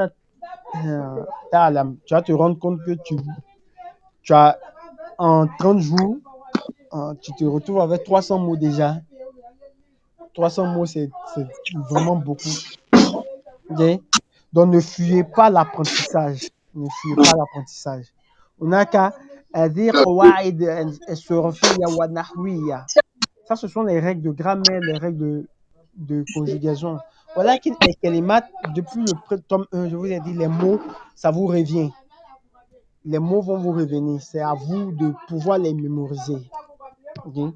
tu vas te rendre compte que tu as en 30 jours, tu te retrouves avec 300 mots déjà. 300 mots, c'est vraiment beaucoup. Okay? Donc, ne fuyez pas l'apprentissage. Ne fuyez pas l'apprentissage. هناك هذه قواعد الصرفية والنحوية. Ça, ce sont les règles de grammaire, les règles de conjugaison. Voilà les kalimat, depuis le tome 1, je vous ai dit, les mots, ça vous revient. Les mots vont vous revenir. C'est à vous de pouvoir les mémoriser. Okay?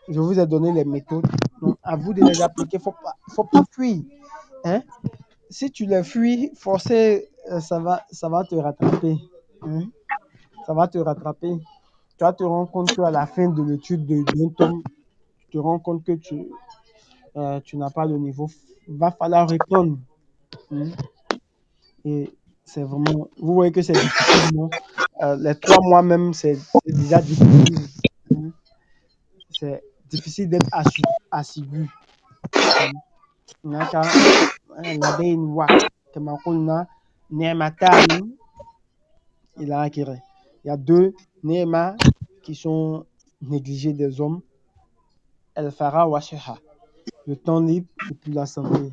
Je vous ai donné les méthodes. Donc, à vous de les appliquer. Faut pas fuir. Hein? Si tu les fuis, forcément, ça va te rattraper. Hein? Ça va te rattraper. Tu vas te rendre compte qu'à la fin de l'étude d'un tome, tu te rends compte que tu n'as pas le niveau. Va falloir reprendre. Hein? Et c'est vraiment. Vous voyez que c'est difficile, non? Les 3 mois même, c'est déjà difficile. Hein? C'est difficile d'être assidu. هناك لدينا وقت كما قلنا نعمتان إلى آخره. Il y a 2 ni'ma qui sont négligés des hommes. El-Fara wa Sheha. Le temps libre et puis la santé.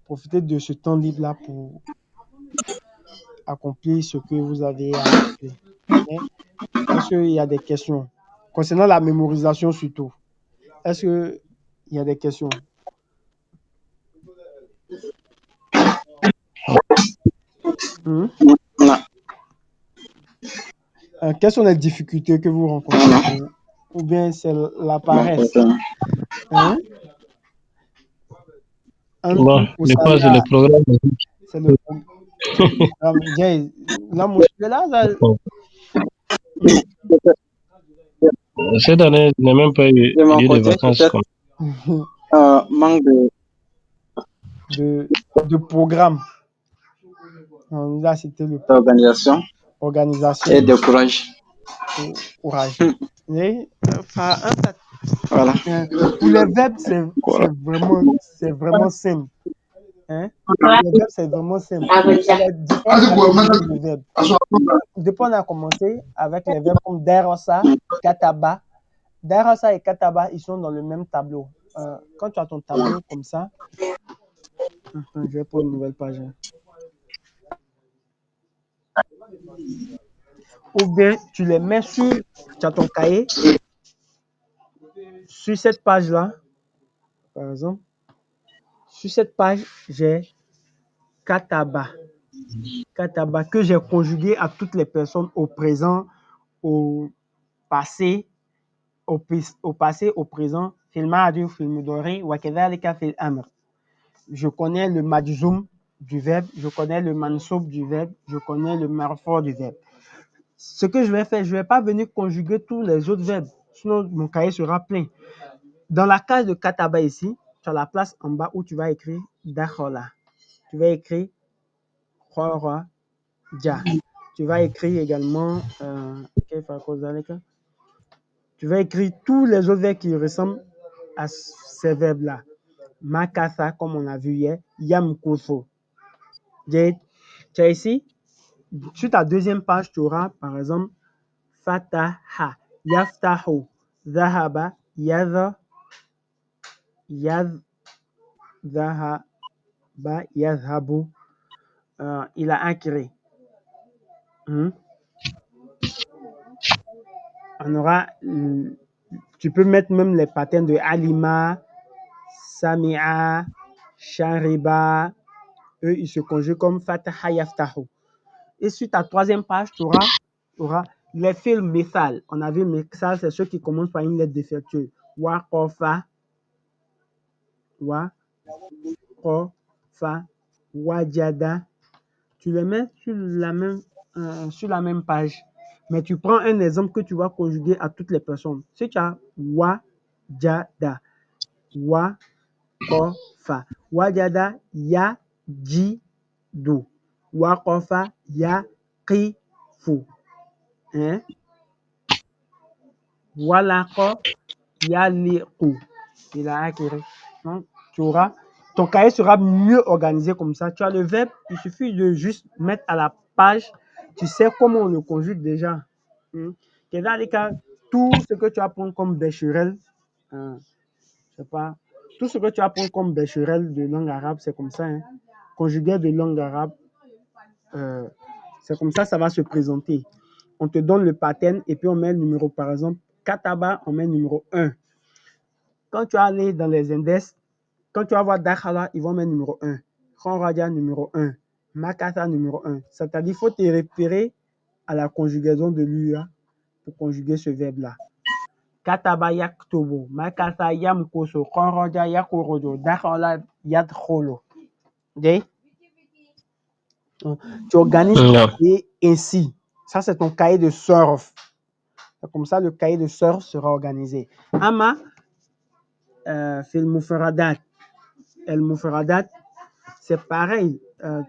Profitez de ce temps libre-là pour accomplir ce que vous avez à accomplir. Est-ce qu'il y a des questions concernant la mémorisation surtout? Est-ce qu'il y a des questions? Non. Quelles sont les difficultés que vous rencontrez? Ou bien c'est la paresse? Hein? Bon, je pense que le programme. C'est le programme. La mushkila, Cette année, je n'ai même pas eu De mon de côté, vacances. peut-être manque de programme. Là, c'était le d'organisation organisation et de courage. Courage. Voilà. Pour les verbes, c'est vraiment simple. Hein? Les verbes, c'est vraiment simple. C'est les différentes catégories de verbes. Depuis on a commencé avec les verbes comme Darasa, Kataba. Darasa et Kataba, ils sont dans le même tableau. Quand tu as ton tableau comme ça, je vais prendre une nouvelle page. Ou bien tu les mets tu as ton cahier, sur cette page-là, par exemple, sur cette page, j'ai Kataba. Kataba que j'ai conjugué à toutes les personnes au présent, au passé, au présent. Fil madi, fil mudari, wa kadhalika fil amr. Je connais le majzoum du verbe, je connais le mansoub du verbe, je connais le marfo du verbe. Ce que je vais faire, je ne vais pas venir conjuguer tous les autres verbes, sinon mon cahier sera plein. Dans la case de Kataba ici, tu as la place en bas où tu vas écrire Dakhola. Tu vas écrire Khora, Ja. Tu vas écrire également tu vas écrire tous les autres verbes qui ressemblent à ces verbes-là. Makatha, comme on a vu hier, Yamkuthu. Tu as ici, sur ta deuxième page, tu auras par exemple Fataha, Yaftahu, Zahaba, Yadha, Zahaba, Yadhabu. Il a acquis. On aura, tu peux mettre même les patterns de Alima, Samia, Shariba. Eux, ils se conjuguent comme Fataha Yaftahu. Et sur ta troisième page, tu auras les films methal. On a vu methal, c'est ceux qui commencent par une lettre défectueuse. Wakofa, Wajada. Tu les mets sur la même page. Mais tu prends un exemple que tu vas conjuguer à toutes les personnes. Si tu as Wajada, Wakofa, Wajada, Yajidu. Waqafa yaqifu. Hein? Walaqa yaliqu. Il a acquis. Donc, ton cahier sera mieux organisé comme ça. Tu as le verbe, il suffit de juste mettre à la page. Tu sais comment on le conjugue déjà. Dans les cas, tout ce que tu apprends comme Becherel, je sais pas, tout ce que tu apprends comme Becherel de langue arabe, c'est comme ça. Hein. Conjugué de langue arabe, c'est comme ça va se présenter. On te donne le pattern et puis on met le numéro. Par exemple, Kataba, on met le numéro 1. Quand tu vas aller dans les index, quand tu vas voir Dakhala, ils vont mettre numéro 1. Khonradia, numéro 1. Makata, numéro 1. C'est-à-dire qu'il faut te référer à la conjugaison de l'UA pour conjuguer ce verbe-là. Kataba yaktubu, makata yamkusu, khonradia yakurudu, Dakhala yadkhulu. Tu organises et ainsi. Ça, c'est ton cahier de surf. Comme ça, le cahier de surf sera organisé. Ama, fil mufradat. El mufradat, c'est pareil.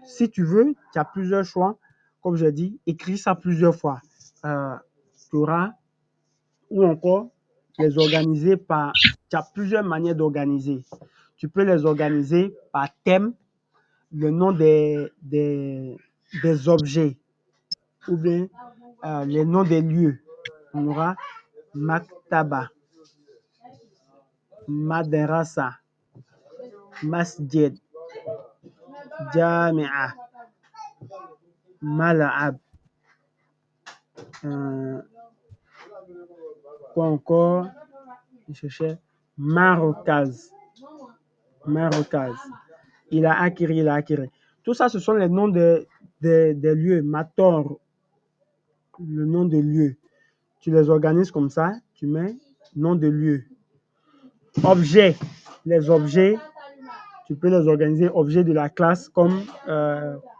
Si tu veux, tu as plusieurs choix. Comme je dis, écris ça plusieurs fois. Tu auras, ou encore, les organiser par... Tu as plusieurs manières d'organiser. Tu peux les organiser par thème, le nom des objets, ou bien les noms des lieux. On aura Maktaba, Madrasa, Masjid, Jami'a, Mal'ab. Quoi encore? Je cherchais Marokaz. Il a acquis. Tout ça, ce sont les noms des lieux. Mator, le nom de lieu. Tu les organises comme ça, tu mets nom de lieu. Objets. Les objets, tu peux les organiser objets de la classe comme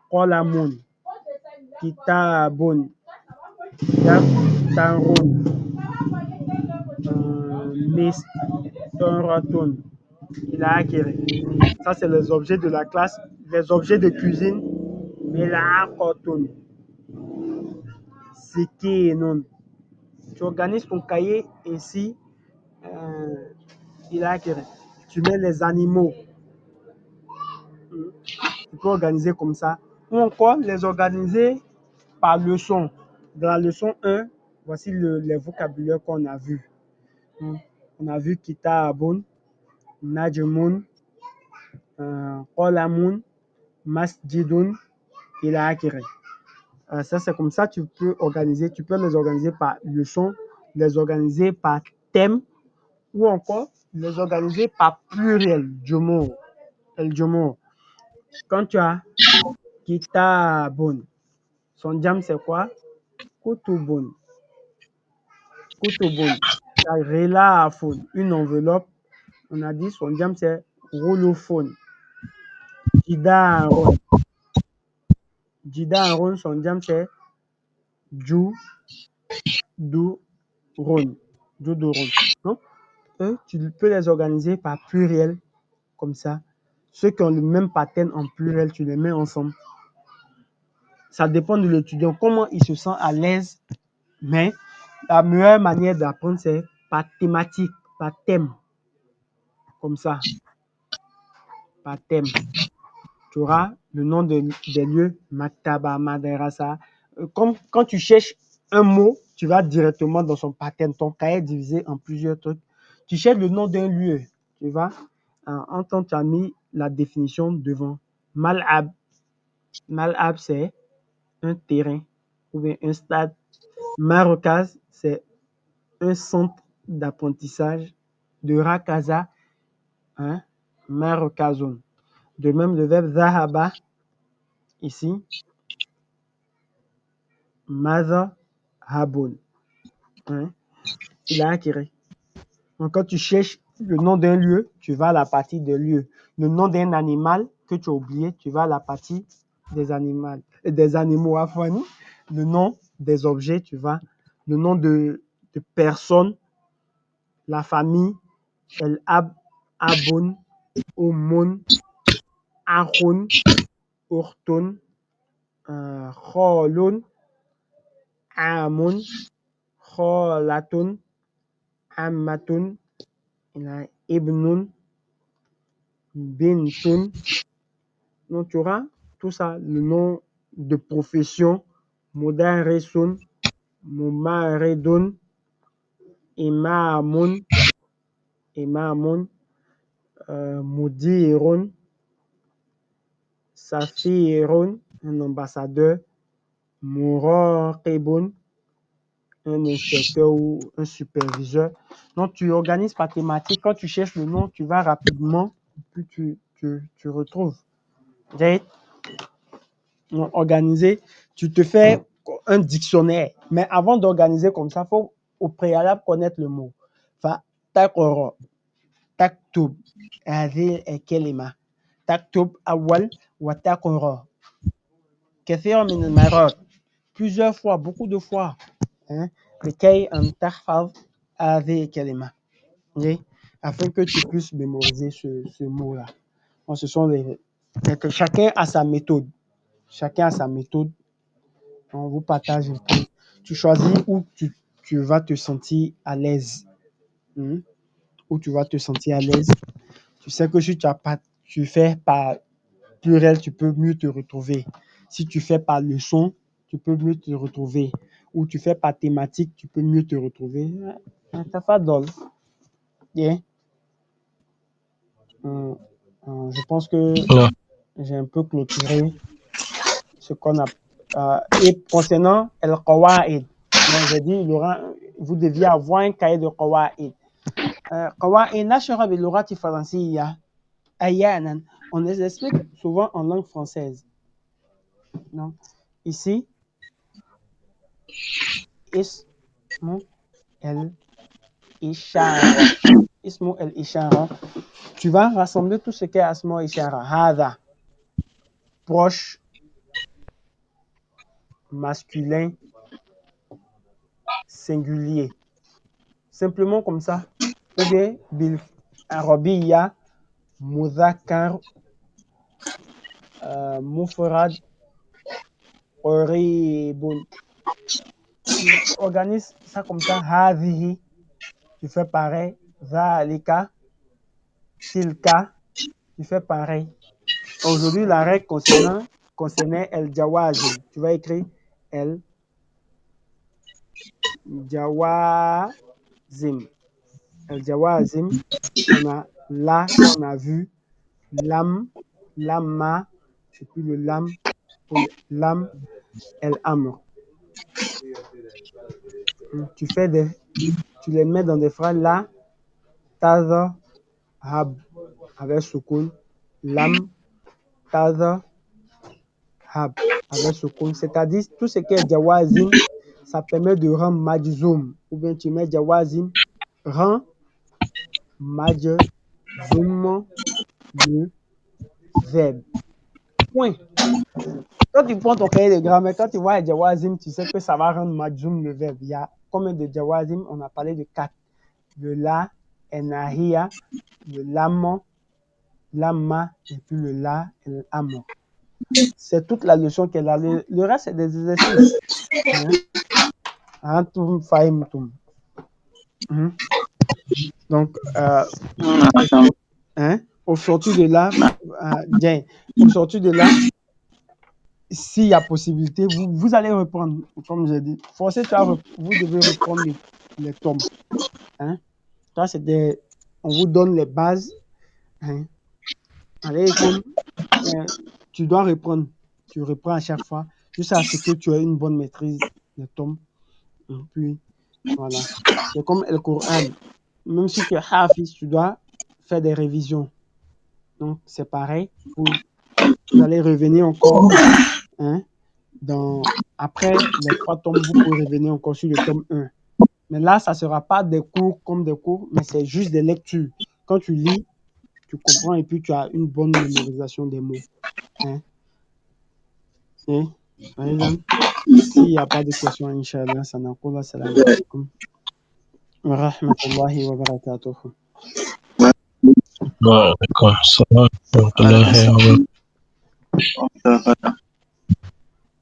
Qolamun, Kitabun, Daftarun, Mistoratun. Il a acquis. Ça, c'est les objets de la classe. Les objets de cuisine, Melaqotun, Sikinun. Tu organises ton cahier ainsi. Il a acquis. Tu mets les animaux. Tu peux organiser comme ça. Ou encore les organiser par leçon. Dans la leçon 1, voici les vocabulaires qu'on a vus. On a vu Kitabun, Najmun, Qolamun, Masjidun, il a acquis. Ça, c'est comme ça, tu peux organiser. Tu peux les organiser par leçon, les organiser par thème, ou encore les organiser par pluriel, Jomo. El Jomo. Quand tu as Kitabun, son jam, c'est quoi? Kutubun. Relafun, une enveloppe. On a dit son jam, c'est roulophone. Jidarun. Son jam, c'est Juduron. Donc, tu peux les organiser par pluriel, comme ça. Ceux qui ont le même pattern en pluriel, tu les mets ensemble. Ça dépend de l'étudiant, comment il se sent à l'aise. Mais la meilleure manière d'apprendre, c'est par thématique, par thème. Comme ça. Par thème. Tu auras le nom des lieux, Maktaba, Madrasa. Comme quand tu cherches un mot, tu vas directement dans son pattern. Ton cahier est divisé en plusieurs trucs. Tu cherches le nom d'un lieu. Tu vas, en temps, tu as mis la définition devant. Mal'ab. Mal'ab, c'est un terrain ou bien un stade. Marokaz, c'est un centre d'apprentissage. De Rakaza, Marokazon. De même, le verbe Zahaba, ici, Mother Habun. Il a acquis. Donc, quand tu cherches le nom d'un lieu, tu vas à la partie des lieux. Le nom d'un animal que tu as oublié, tu vas à la partie des animaux afghans. Le nom des objets, tu vas. Le nom de personnes, la famille, El Ab, Abun, Umun, Ahun, Urtun, خال عام خالة عمة ابن بنت. Donc tu auras tout ça, le nom de profession, mudarrisun, mumaridun, imamun, mudirun, safirun, un ambassadeur, muraqibun, un inspecteur ou un superviseur. Donc, tu organises par thématique. Quand tu cherches le nom, tu vas rapidement, puis tu retrouves. Donc, organiser, tu te fais un dictionnaire. Mais avant d'organiser comme ça, il faut au préalable connaître le mot. Enfin, تقرأ تكتب هذه الكلمة تكتب أول وتقرأ كثير من المرات plusieurs fois, beaucoup de fois. لكي أن تحفظ هذه الكلمة. Afin que tu puisses mémoriser ce mot-là. Donc, ce sont chacun a sa méthode. Chacun a sa méthode. On vous partage un peu. Tu choisis où tu vas te sentir à l'aise. Où tu vas te sentir à l'aise. Tu sais que si tu fais par pluriel, tu peux mieux te retrouver. Si tu fais par leçon, tu peux mieux te retrouver. Ou tu fais par thématique, tu peux mieux te retrouver. Tafadol. Yeah. Je pense que j'ai un peu clôturé ce qu'on a. Et concernant el qawaid, j'ai dit, Laurent, vous deviez avoir un cahier de qawaid. Qawaid nashra bil lughati faransiyya ayanan. On les explique souvent en langue française. Donc, ici, ismu el-ishara. Ismu el-ishara. Tu vas rassembler tout ce qu'est asma ishara. Hada, proche, masculin, singulier. Simplement comme ça. Ou bien, bil arabiya, mudhakkar, mufrad, qaribun. Tu organises ça comme ça. Hadhihi, tu fais pareil. Zalika, tilka, tu fais pareil. Aujourd'hui, la règle concernait el jawazim. Tu vas écrire el jawazim. El jawazim, on a la qu'on a vu, lam, lamma, et puis le lam, pour le lam, el amr. Tu les mets dans des phrases là, taza, hab, avec sukun, lam, taza, hab, avec sukun. C'est-à-dire, tout ce qui est jawazim, ça permet de rendre majzoum. Ou bien tu mets jawazim, rend majzoum le verbe. Point. Quand tu prends ton cahier de grammaire, quand tu vois jawazim, tu sais que ça va rendre majzoum le verbe. Il y a combien de jawazim? On a parlé de 4. Le la, enahia, le lamma, et puis le la, l'amr. C'est toute la leçon qu'elle a. Le reste, c'est des exercices. Antum fahimtum. Donc, au sortir de là, s'il y a possibilité, vous allez reprendre, comme j'ai dit. Forcez, vous devez reprendre les tomes. Ça, on vous donne les bases. Allez, tu dois reprendre. Tu reprends à chaque fois, jusqu'à ce que tu aies une bonne maîtrise des tomes. Et puis, voilà. C'est comme le Coran. Même si tu es hafiz, tu dois faire des révisions. Donc, c'est pareil. Vous allez revenir encore. Après les 3 tomes, vous pouvez revenir encore sur le tome 1. Mais là, ça ne sera pas des cours comme des cours, mais c'est juste des lectures. Quand tu lis, tu comprends et puis tu as une bonne mémorisation des mots. S'il n'y a pas de questions, Inch'Allah, sanaqul assalamu alaikum wa rahmatullahi wa barakatuh. Wa alaikum assalam wa rahmatullahi wa barakatuh.